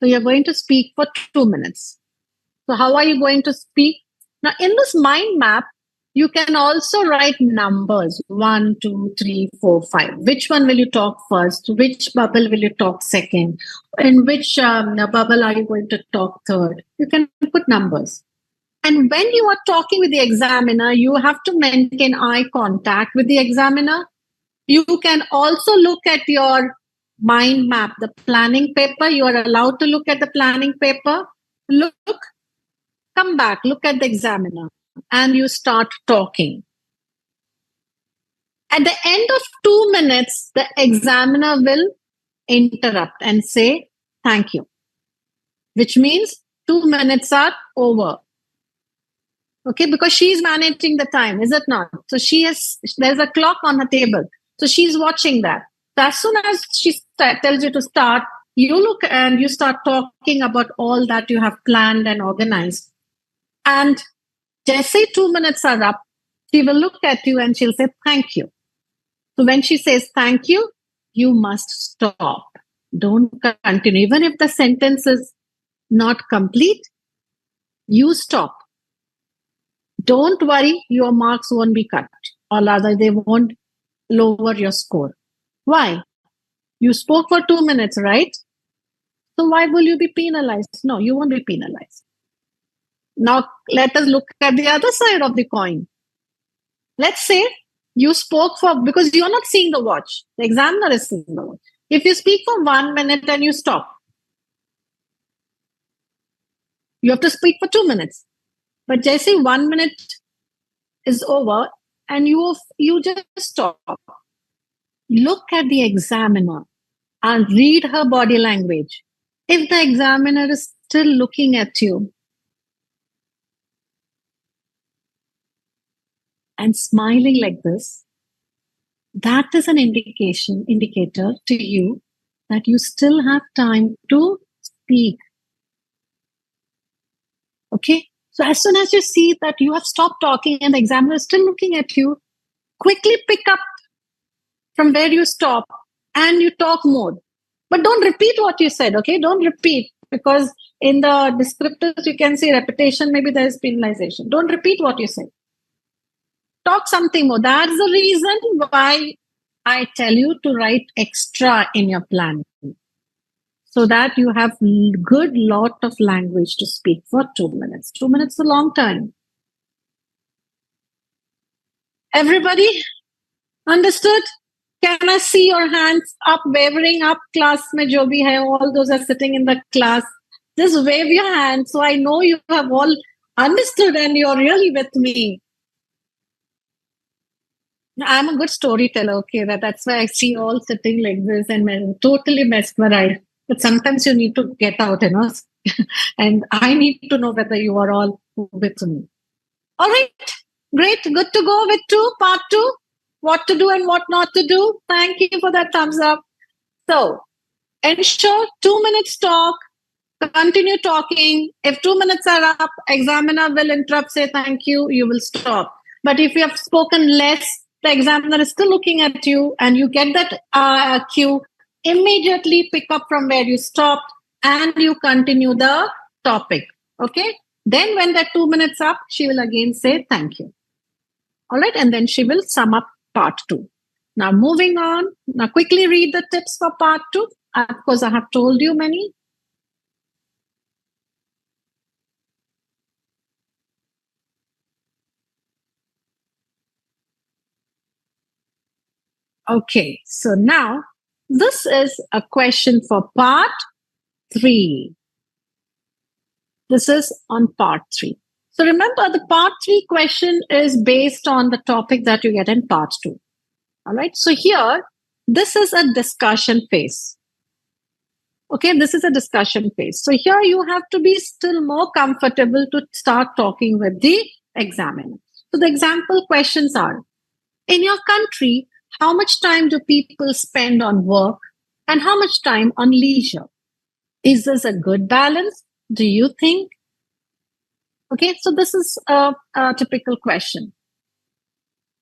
A: So you're going to speak for 2 minutes. So how are you going to speak? Now in this mind map, you can also write numbers 1, 2, 3, 4, 5. Which one will you talk first? Which bubble will you talk second? In which bubble are you going to talk third? You can put numbers. And when you are talking with the examiner, you have to maintain eye contact with the examiner. You can also look at your mind map, the planning paper. You are allowed to look at the planning paper. Look, come back, look at the examiner. And you start talking. At the end of 2 minutes, the examiner will interrupt and say, thank you. Which means 2 minutes are over. Okay, because she's managing the time, is it not? So there's a clock on her table. So she's watching that. So as soon as she tells you to start, you look and you start talking about all that you have planned and organized. And just say 2 minutes are up, she will look at you and she'll say, thank you. So when she says thank you, you must stop. Don't continue. Even if the sentence is not complete, you stop. don't worry, your marks won't be cut, or rather, they won't lower your score. Why? You spoke for 2 minutes, right? So why will you be penalized? No, you won't be penalized. Now, let us look at the other side of the coin. Let's say you spoke because you're not seeing the watch. The examiner is seeing the watch. If you speak for 1 minute and you stop, you have to speak for 2 minutes. But Jesse, 1 minute is over and you just stop. Look at the examiner and read her body language. If the examiner is still looking at you and smiling like this, that is an indicator to you that you still have time to speak. Okay? So as soon as you see that you have stopped talking and the examiner is still looking at you, quickly pick up from where you stop and you talk more. But don't repeat what you said, okay? Don't repeat, because in the descriptors you can see repetition, maybe there is penalization. Don't repeat what you said. Talk something more. That's the reason why I tell you to write extra in your plan, so that you have good lot of language to speak for 2 minutes. 2 minutes is a long time. Everybody understood? Can I see your hands up, wavering up? Class mein jo bhi hai, all those are sitting in the class. Just wave your hands so I know you have all understood and you're really with me. I'm a good storyteller, okay? That's why I see all sitting like this and I'm totally mesmerized. But sometimes you need to get out, and I need to know whether you are all with me. All right, great, good to go with part 2. What to do and what not to do. Thank you for that thumbs up. So, ensure 2 minutes talk. Continue talking. If 2 minutes are up, examiner will interrupt, say thank you, you will stop. But if you have spoken less, the examiner is still looking at you and you get that cue, immediately pick up from where you stopped and you continue the topic. Okay? Then when that 2 minutes up, she will again say thank you. All right? And then she will sum up part 2. Now moving on. Now quickly read the tips for part 2. Of course, I have told you many. Okay, so now this is a question for part 3. This is on part 3. So remember, the part 3 question is based on the topic that you get in part 2. All right, so here, this is a discussion phase. Okay, this is a discussion phase. So here you have to be still more comfortable to start talking with the examiner. So the example questions are, in your country, how much time do people spend on work and how much time on leisure? Is this a good balance? Do you think? Okay, so this is a typical question.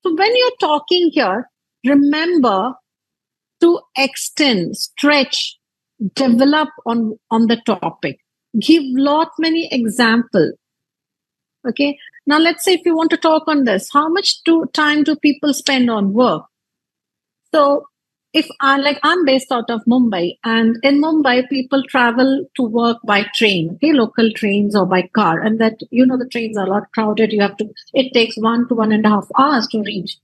A: So when you're talking here, remember to extend, stretch, develop on the topic. Give many examples. Okay, now let's say if you want to talk on this, how much time do people spend on work? So if I'm based out of Mumbai, and in Mumbai, people travel to work by train, okay, local trains or by car. And that, the trains are a lot crowded. It takes 1 to 1.5 hours to reach.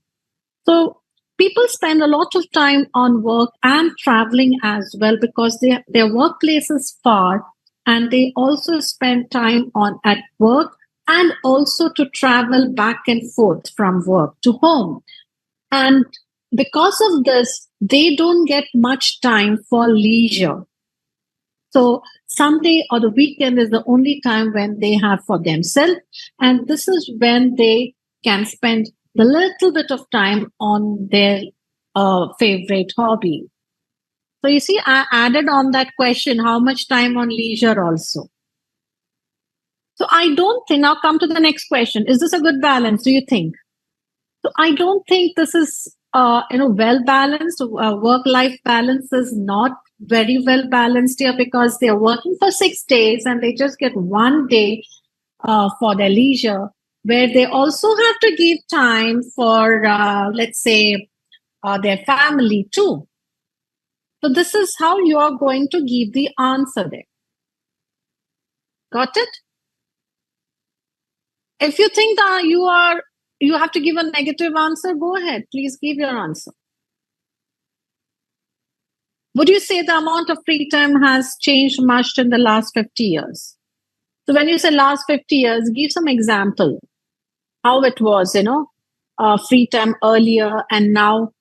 A: So people spend a lot of time on work and traveling as well, because their workplace is far, and they also spend time at work and also to travel back and forth from work to home. And because of this, they don't get much time for leisure. So Sunday or the weekend is the only time when they have for themselves. And this is when they can spend the little bit of time on their favorite hobby. So you see, I added on that question, how much time on leisure also. So I don't think, now come to the next question. Is this a good balance, do you think? So I don't think this is well balanced. Work-life balance is not very well balanced here, because they are working for 6 days and they just get 1 day for their leisure. where they also have to give time for, let's say, their family too. So this is how you are going to give the answer there. Got it? If you think that you have to give a negative answer, go ahead. Please give your answer. Would you say the amount of free time has changed much in the last 50 years? So when you say last 50 years, give some example how it was, free time earlier and now.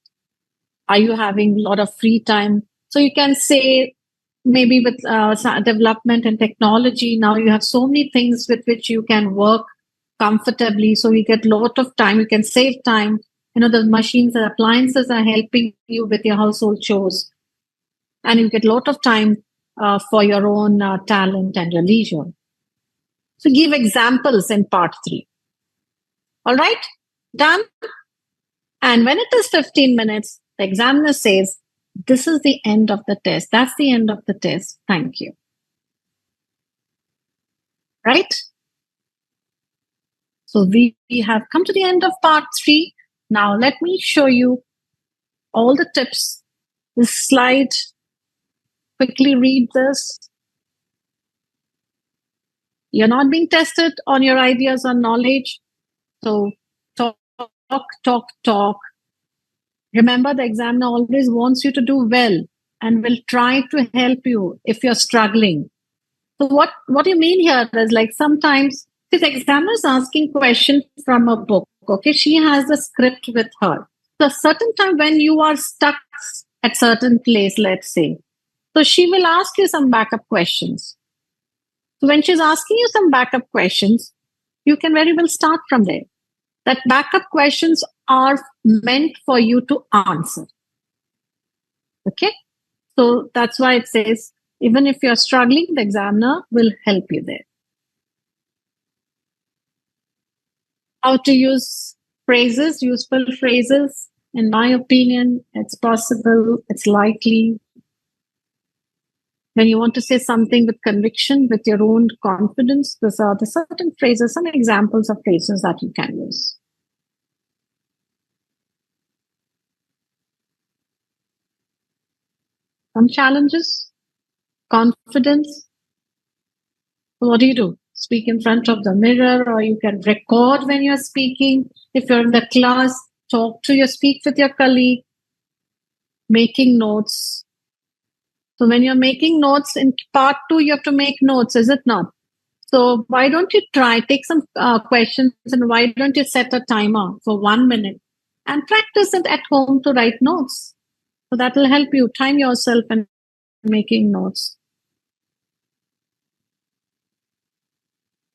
A: Are you having a lot of free time? So you can say maybe with development and technology, now you have so many things with which you can work comfortably. So you get a lot of time. You can save time. The machines and appliances are helping you with your household chores. And you get a lot of time for your own talent and your leisure. So give examples in part 3. All right? Done? And when it is 15 minutes, the examiner says, this is the end of the test. That's the end of the test. Thank you. Right? So we have come to the end of part 3. Now let me show you all the tips. This slide, quickly read this. You're not being tested on your ideas or knowledge. So talk. Remember, the examiner always wants you to do well and will try to help you if you're struggling. So what you mean here is like sometimes the examiner is asking questions from a book. Okay, she has a script with her. So a certain time when you are stuck at certain place, let's say, so she will ask you some backup questions. So when she's asking you some backup questions, you can very well start from there. That backup questions are meant for you to answer. Okay? So that's why it says, even if you're struggling, the examiner will help you there. How to use phrases, useful phrases. In my opinion, it's possible, it's likely. When you want to say something with conviction, with your own confidence, these are the certain phrases, some examples of phrases that you can use. Some challenges, confidence. What do? Speak in front of the mirror, or you can record when you're speaking. If you're in the class, speak with your colleague, making notes. So when you're making notes in part 2, you have to make notes, is it not? So why don't you take some questions, and why don't you set a timer for 1 minute and practice it at home to write notes? So that will help you time yourself and making notes.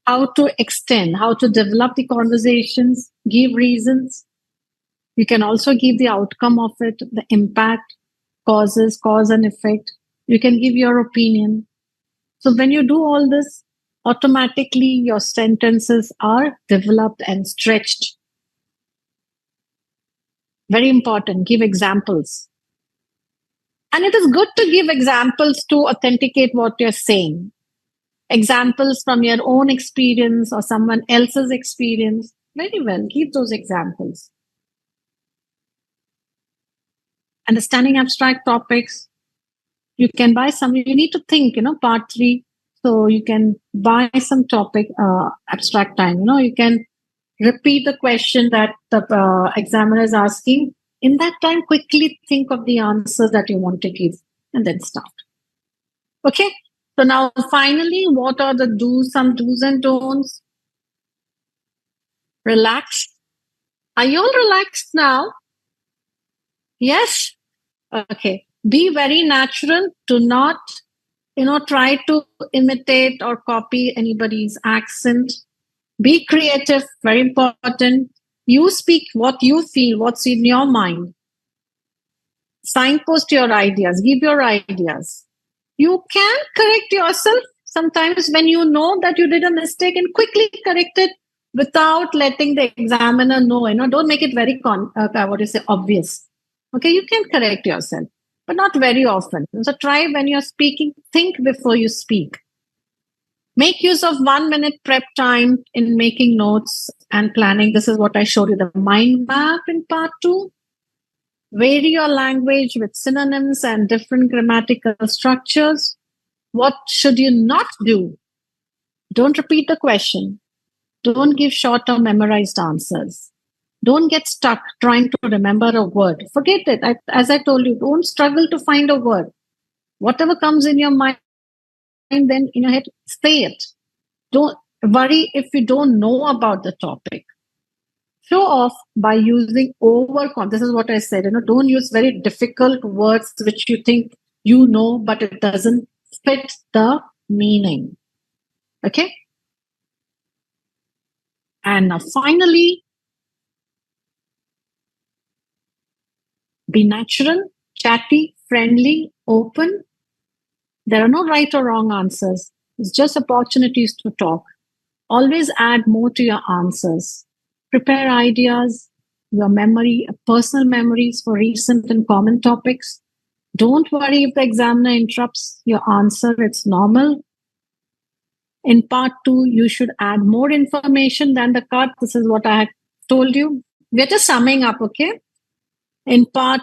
A: How to extend, how to develop the conversations, give reasons. You can also give the outcome of it, the impact, cause and effect. You can give your opinion. So when you do all this, automatically your sentences are developed and stretched. Very important, give examples. And it is good to give examples to authenticate what you're saying. Examples from your own experience or someone else's experience. Very well, give those examples. Understanding abstract topics. You can buy some, you need to think, part 3. So you can buy some topic, abstract time. You can repeat the question that the examiner is asking. In that time, quickly think of the answers that you want to give and then start. Okay. So now finally, what are some do's and don'ts? Relax. Are you all relaxed now? Yes. Okay. Be very natural. Do not, try to imitate or copy anybody's accent. Be creative. Very important. You speak what you feel, what's in your mind. Signpost your ideas. Give your ideas. You can correct yourself sometimes when you know that you did a mistake, and quickly correct it without letting the examiner know. Don't make it very obvious. Okay, you can correct yourself, but not very often. So try when you're speaking, think before you speak. Make use of 1 minute prep time in making notes and planning. This is what I showed you, the mind map in part 2. Vary your language with synonyms and different grammatical structures. What should you not do? Don't repeat the question. Don't give short or memorized answers. Don't get stuck trying to remember a word. Forget it. As I told you, don't struggle to find a word. Whatever comes in your mind, then in your head, say it. Don't worry if you don't know about the topic. Show off by using this is what I said, don't use very difficult words which you think you know, but it doesn't fit the meaning. Okay? And now finally, be natural, chatty, friendly, open. There are no right or wrong answers. It's just opportunities to talk. Always add more to your answers. Prepare ideas, your memory, personal memories for recent and common topics. Don't worry if the examiner interrupts your answer. It's normal. In part 2, you should add more information than the cut. This is what I had told you. We're just summing up, okay? In part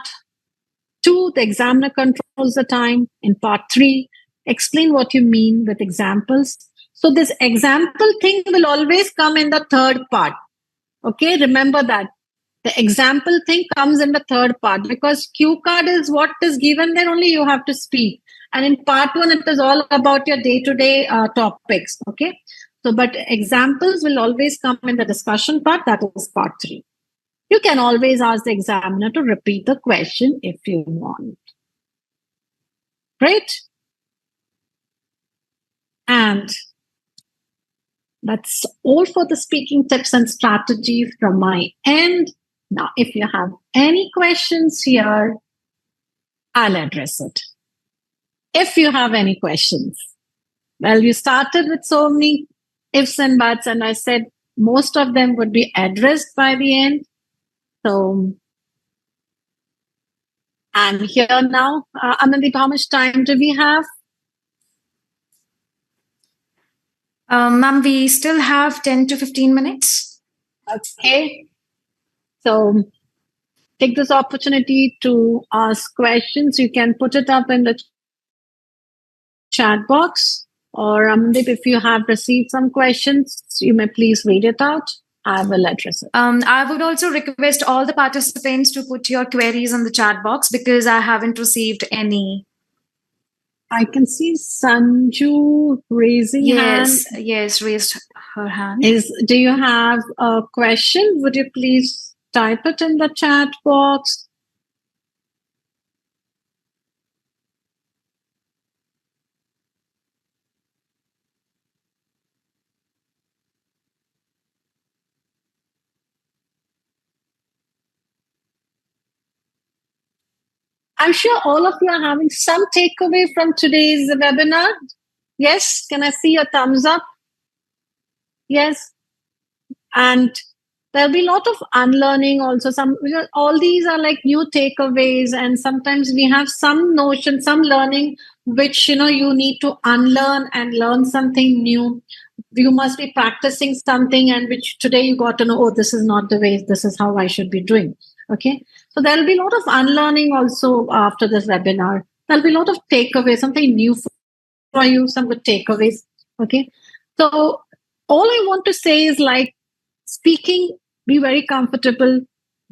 A: 2, the examiner controls the time. In part 3, explain what you mean with examples. So this example thing will always come in the third part. Okay, remember that. The example thing comes in the third part because cue card is what is given there, only you have to speak. And in part 1, it is all about your day-to-day topics. Okay, so but examples will always come in the discussion part. That is part 3. You can always ask the examiner to repeat the question if you want. Great. And that's all for the speaking tips and strategies from my end. Now, if you have any questions here, I'll address it. If you have any questions. Well, you started with so many ifs and buts, and I said most of them would be addressed by the end. So I'm here now. Amandeep, how much time do we have?
D: Ma'am, we still have 10 to 15 minutes.
A: Okay. So take this opportunity to ask questions. You can put it up in the chat box, or Amandeep, if you have received some questions, you may please read it out. I will address it.
D: I would also request all the participants to put your queries in the chat box because I haven't received any.
A: I can see Sanju raising hand.
D: Yes, raised her hand.
A: Do you have a question? Would you please type it in the chat box? I'm sure all of you are having some takeaway from today's webinar. Yes, can I see your thumbs up? Yes. And there'll be a lot of unlearning also. All these are like new takeaways, and sometimes we have some notion, some learning, which you need to unlearn and learn something new. You must be practicing something, and which today you got to know, oh, this is not the way, this is how I should be doing. Okay. So there'll be a lot of unlearning also after this webinar. There'll be a lot of takeaways, something new for you, some good takeaways. Okay. So all I want to say is like speaking, be very comfortable.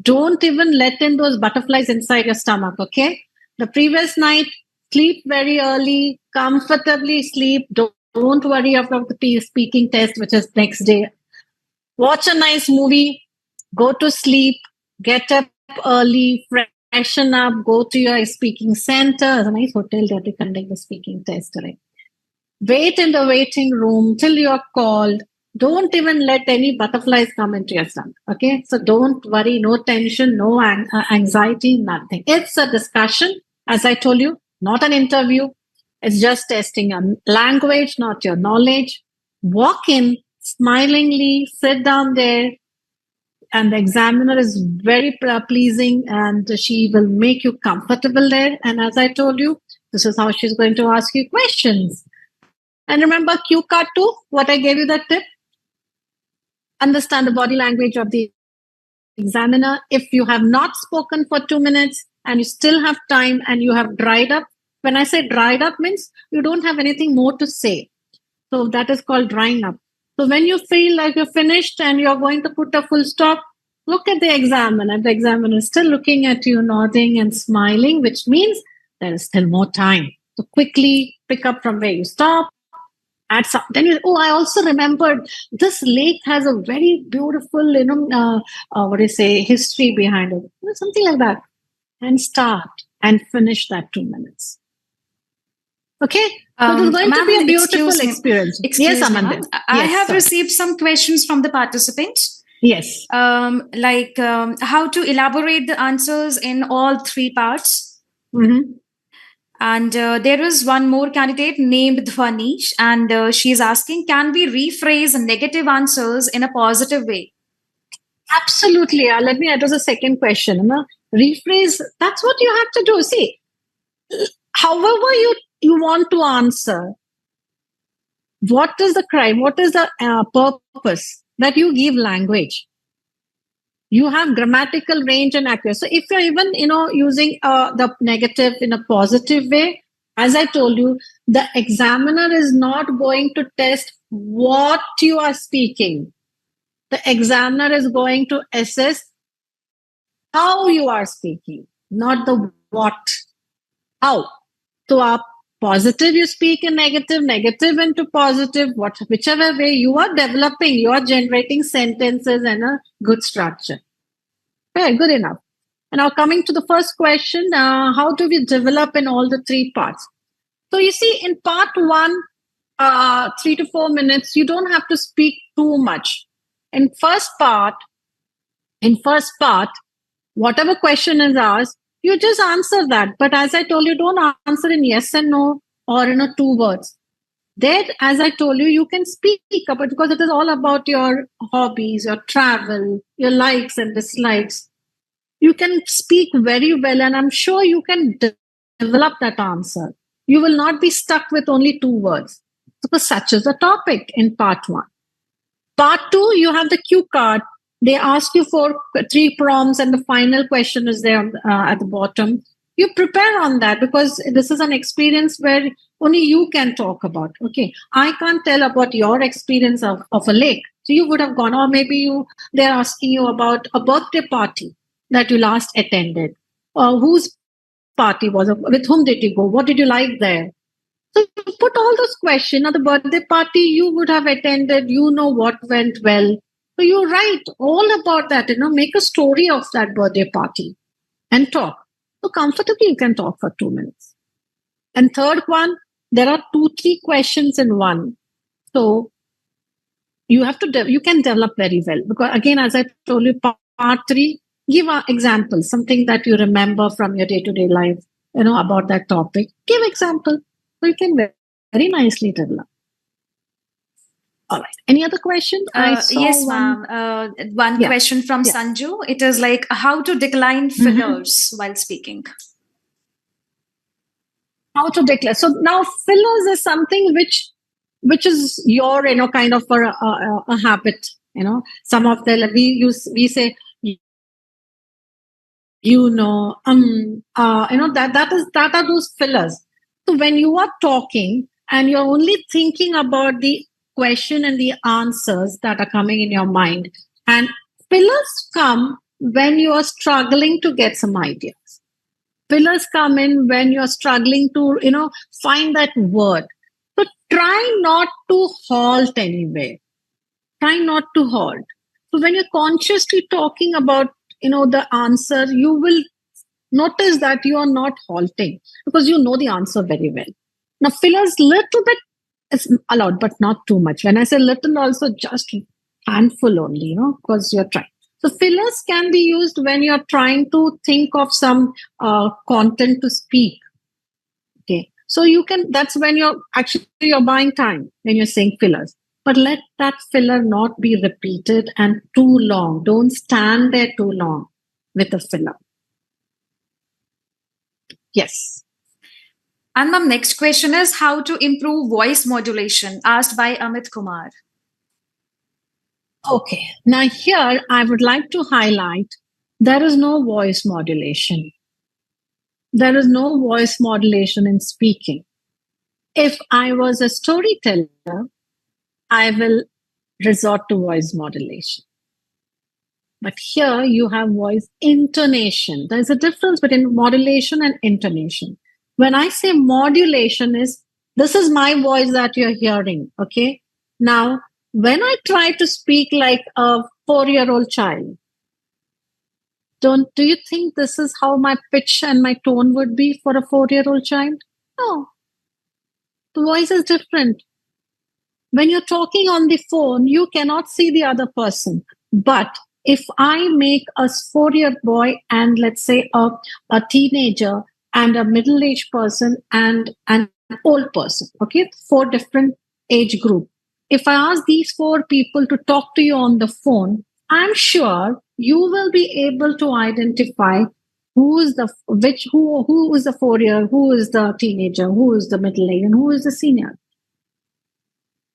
A: Don't even let in those butterflies inside your stomach. Okay. The previous night, sleep very early, comfortably sleep. Don't worry about the speaking test, which is next day. Watch a nice movie, go to sleep, get up early, freshen up, go to your speaking center. There's a nice hotel there to conduct the speaking test today. Wait in the waiting room till you're called. Don't even let any butterflies come into your stomach. Okay. So don't worry, no tension, no anxiety, nothing. It's a discussion, as I told you, not an interview. It's just testing your language, not your knowledge. Walk in smilingly, sit down there, and the examiner is very pleasing, and she will make you comfortable there. And as I told you, this is how she's going to ask you questions. And remember cue card 2, what I gave you that tip? Understand the body language of the examiner. If you have not spoken for 2 minutes and you still have time and you have dried up, when I say dried up means you don't have anything more to say. So that is called drying up. So when you feel like you're finished and you're going to put a full stop, look at the examiner. The examiner is still looking at you, nodding and smiling, which means there is still more time. So quickly pick up from where you stop. Add some. Then I also remembered this lake has a very beautiful, history behind it. Something like that. And start and finish that 2 minutes. Okay? So it is going to be a beautiful experience.
D: Excuse
A: yes,
D: me,
A: Amanda.
D: ma'am. I have
A: sir.
D: received some questions from the participants.
A: Yes.
D: How to elaborate the answers in all 3 parts.
A: Mm-hmm.
D: And there is one more candidate named Dhvanish, and she is asking, can we rephrase negative answers in a positive way?
A: Absolutely. Let me address the second question. Rephrase, that's what you have to do. See, however you want to answer, what is the crime? What is the purpose that you give language? You have grammatical range and accuracy. So if you're even, using the negative in a positive way, as I told you, the examiner is not going to test what you are speaking. The examiner is going to assess how you are speaking, not the what. How. So positive you speak in negative, negative into positive, whichever way you are developing, you are generating sentences and a good structure. Okay, good enough. And now coming to the first question, how do we develop in all the 3 parts? So you see, in part 1, 3 to 4 minutes, you don't have to speak too much. In first part, whatever question is asked, you just answer that. But as I told you, don't answer in yes and no or in 2 words. There, as I told you, you can speak about, because it is all about your hobbies, your travel, your likes and dislikes. You can speak very well, and I'm sure you can develop that answer. You will not be stuck with only 2 words, because such is the topic in part 1. Part 2, you have the cue card. They ask you for 3 prompts, and the final question is there at the bottom. You prepare on that, because this is an experience where only you can talk about. Okay, I can't tell about your experience of a lake. So you would have gone, or maybe they're asking you about a birthday party that you last attended, or whose party was it, with whom did you go, what did you like there. So you put all those questions. At the birthday party you would have attended, what went well. So you write all about that, make a story of that birthday party and talk. So comfortably you can talk for 2 minutes. And third one, there are 2-3 questions in one. So you have to, you can develop very well, because again, as I told you, part 3, give an example, something that you remember from your day-to-day life, about that topic. Give example. So you can very nicely develop. All right. Any other questions?
D: Yes, ma'am. One question from Sanju. It is like, how to decline fillers while speaking.
A: How to declare. So now fillers is something which is your, kind of a habit. Some of the, we say, that are those fillers. So when you are talking and you're only thinking about the question and the answers that are coming in your mind, and fillers come when you are struggling to get some ideas. Fillers come in when you're struggling to, find that word. So try not to halt anywhere. Try not to halt. So when you're consciously talking about, the answer, you will notice that you are not halting, because you know the answer very well. Now, fillers, little bit is allowed, but not too much. When I say little, also just handful only, because you're trying. So fillers can be used when you're trying to think of some content to speak. Okay. So that's when you're buying time when you're saying fillers. But let that filler not be repeated and too long. Don't stand there too long with a filler. Yes.
D: And ma'am, next question is how to improve voice modulation, asked by Amit Kumar.
A: Okay. Now here I would like to highlight there is no voice modulation. There is no voice modulation in speaking. If I was a storyteller, I will resort to voice modulation. But here you have voice intonation. There's a difference between modulation and intonation. When I say modulation this is my voice that you're hearing. Okay. Now, when I try to speak like a 4-year-old child, do you think this is how my pitch and my tone would be for a 4-year-old child? No. The voice is different. When you're talking on the phone, you cannot see the other person. But if I make a 4-year boy and let's say a teenager and a middle-aged person and an old person, okay, 4 different age group. If I ask these 4 people to talk to you on the phone, I'm sure you will be able to identify who is the 4-year, who is the teenager, who is the middle age, and who is the senior.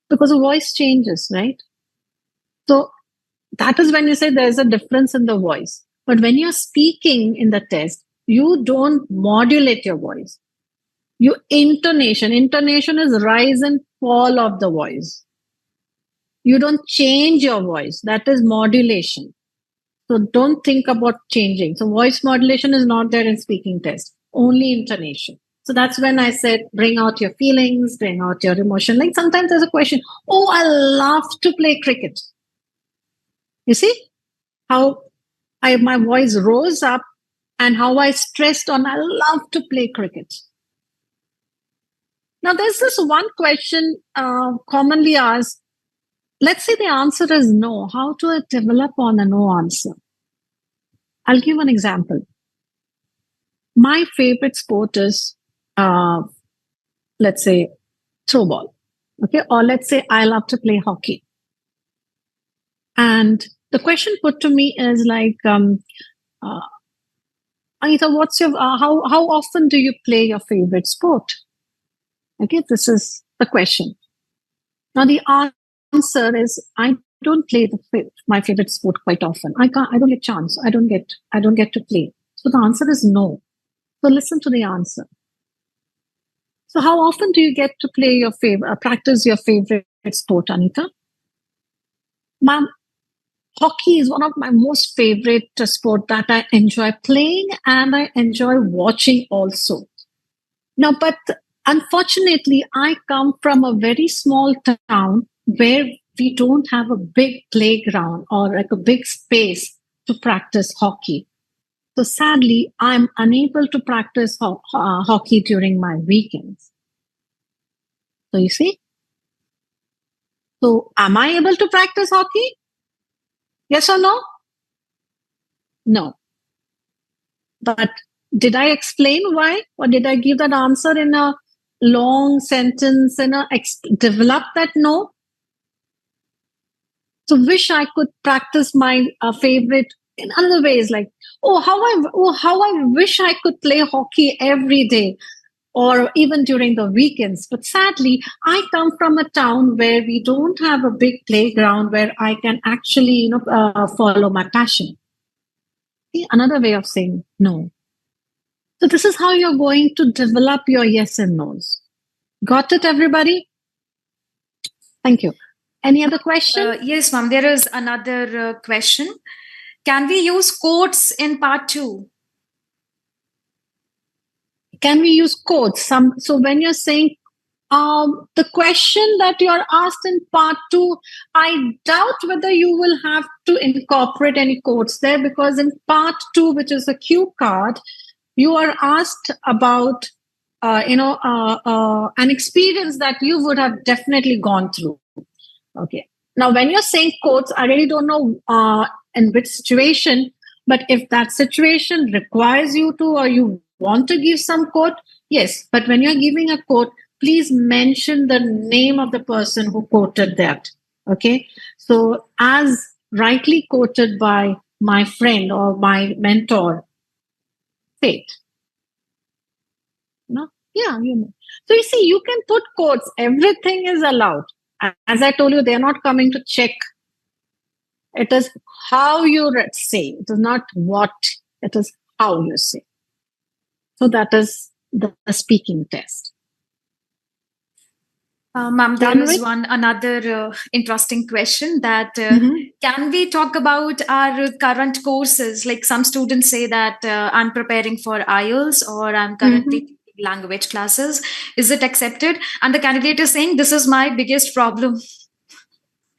A: Because the voice changes, right? So that is when you say there's a difference in the voice. But when you're speaking in the test, you don't modulate your voice. Intonation is rise and fall of the voice. You don't change your voice. That is modulation. So don't think about changing. So voice modulation is not there in speaking test, only intonation. So that's when I said, bring out your feelings, bring out your emotion. Like sometimes there's a question, oh, I love to play cricket. You see how my voice rose up and how I stressed on, I love to play cricket. Now, there's this one question commonly asked. Let's say the answer is no. How do I develop on a no answer? I'll give an example. My favorite sport is, let's say, throwball. Okay. Or let's say I love to play hockey. And the question put to me is like, Anita, what's your, how often do you play your favorite sport? Okay. This is the question. Now, the answer is I don't play my favorite sport quite often. I don't get chance. I don't get to play. So the answer is no. So listen to the answer. So how often do you get to play practice your favorite sport, Anita? Ma'am, hockey is one of my most favorite sport that I enjoy playing and I enjoy watching also. Now, but unfortunately, I come from a very small town where we don't have a big playground or like a big space to practice hockey. So sadly, I'm unable to practice hockey during my weekends. So you see? So am I able to practice hockey? Yes or no? No. But did I explain why? Or did I give that answer in a long sentence and develop that no? So wish I could practice my favorite in other ways, like, how I wish I could play hockey every day or even during the weekends. But sadly, I come from a town where we don't have a big playground where I can actually, follow my passion. See, another way of saying no. So this is how you're going to develop your yes and no's. Got it, everybody? Thank you. Any other question?
D: Yes, ma'am. There is another question. Can we use quotes in part 2?
A: Can we use quotes? So when you're saying the question that you're asked in part 2, I doubt whether you will have to incorporate any quotes there, because in part 2, which is a cue card, you are asked about an experience that you would have definitely gone through. Okay. Now, when you're saying quotes, I really don't know in which situation, but if that situation requires you to, or you want to give some quote, yes. But when you're giving a quote, please mention the name of the person who quoted that. Okay. So as rightly quoted by my friend or my mentor, Faith. No? Yeah, you know. So you see, you can put quotes. Everything is allowed. As I told you, they're not coming to check. It is how you say. It is not what. It is how you say. So that is the speaking test.
D: Ma'am, there
A: Done
D: is
A: with?
D: another interesting question that
A: Mhm.
D: can we talk about our current courses? Like some students say that I'm preparing for IELTS or I'm currently taking language classes. Is it accepted? And the candidate is saying this is my biggest problem.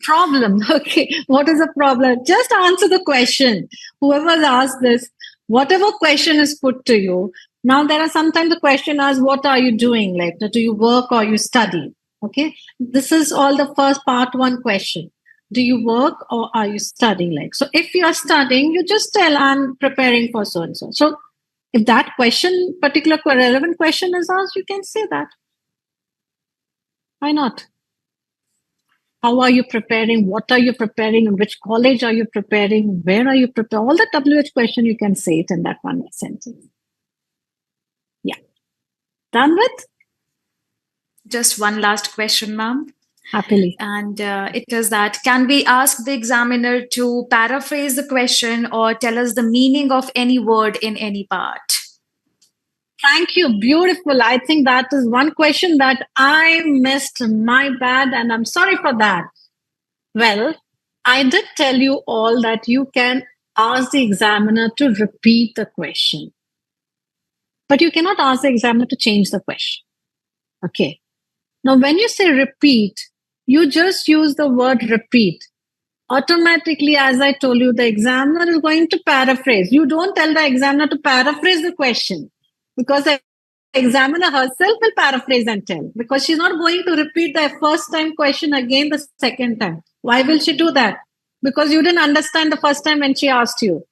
A: Problem. Okay. What is the problem? Just answer the question. Whoever asked this, whatever question is put to you. Now, there are sometimes the question asks, what are you doing? Like, do you work or you study? Okay. This is all the first part one question. Do you work or are you studying? Like, so if you are studying, you just tell, I'm preparing for so and so. So if that question, particular relevant question is asked, you can say that. Why not? How are you preparing? What are you preparing? In which college are you preparing? Where are you preparing? All the WH question, you can say it in that one sentence. Yeah. Done with?
D: Just one last question, ma'am.
A: Happily.
D: And it is that can we ask the examiner to paraphrase the question or tell us the meaning of any word in any part?
A: Thank you. Beautiful. I think that is one question that I missed. My bad. And I'm sorry for that. Well, I did tell you all that you can ask the examiner to repeat the question. But you cannot ask the examiner to change the question. Okay. Now, when you say repeat, you just use the word repeat. Automatically, as I told you, the examiner is going to paraphrase. You don't tell the examiner to paraphrase the question because the examiner herself will paraphrase and tell because she's not going to repeat the first time question again the second time. Why will she do that? Because you didn't understand the first time when she asked you.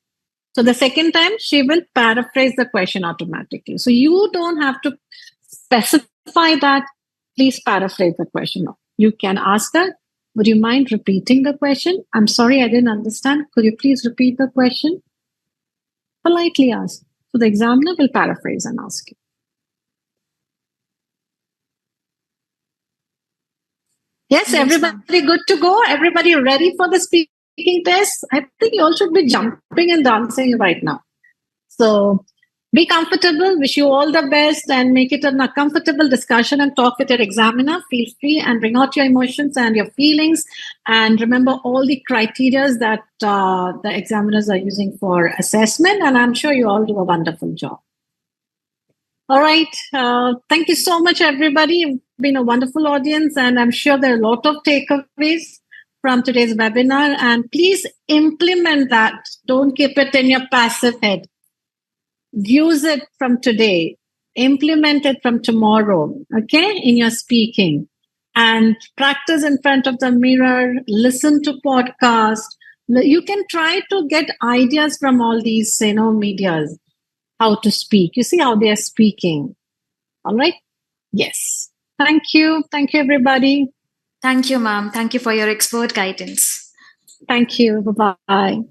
A: So the second time, she will paraphrase the question automatically. So you don't have to specify that. Please paraphrase the question. No. You can ask her, would you mind repeating the question? I'm sorry, I didn't understand. Could you please repeat the question? Politely ask. So the examiner will paraphrase and ask you. Yes, everybody good to go? Everybody ready for the speaking test? I think you all should be jumping and dancing right now. So be comfortable. Wish you all the best and make it a comfortable discussion and talk with your examiner. Feel free and bring out your emotions and your feelings. And remember all the criteria that the examiners are using for assessment. And I'm sure you all do a wonderful job. All right. Thank you so much, everybody. You've been a wonderful audience, and I'm sure there are a lot of takeaways from today's webinar. And please implement that. Don't keep it in your passive head. Use it from today. Implement it from tomorrow, okay, in your speaking. And practice in front of the mirror. Listen to podcasts. You can try to get ideas from all these, medias. How to speak. You see how they are speaking. All right? Yes. Thank you. Thank you, everybody.
D: Thank you, ma'am. Thank you for your expert guidance.
A: Thank you. Bye-bye.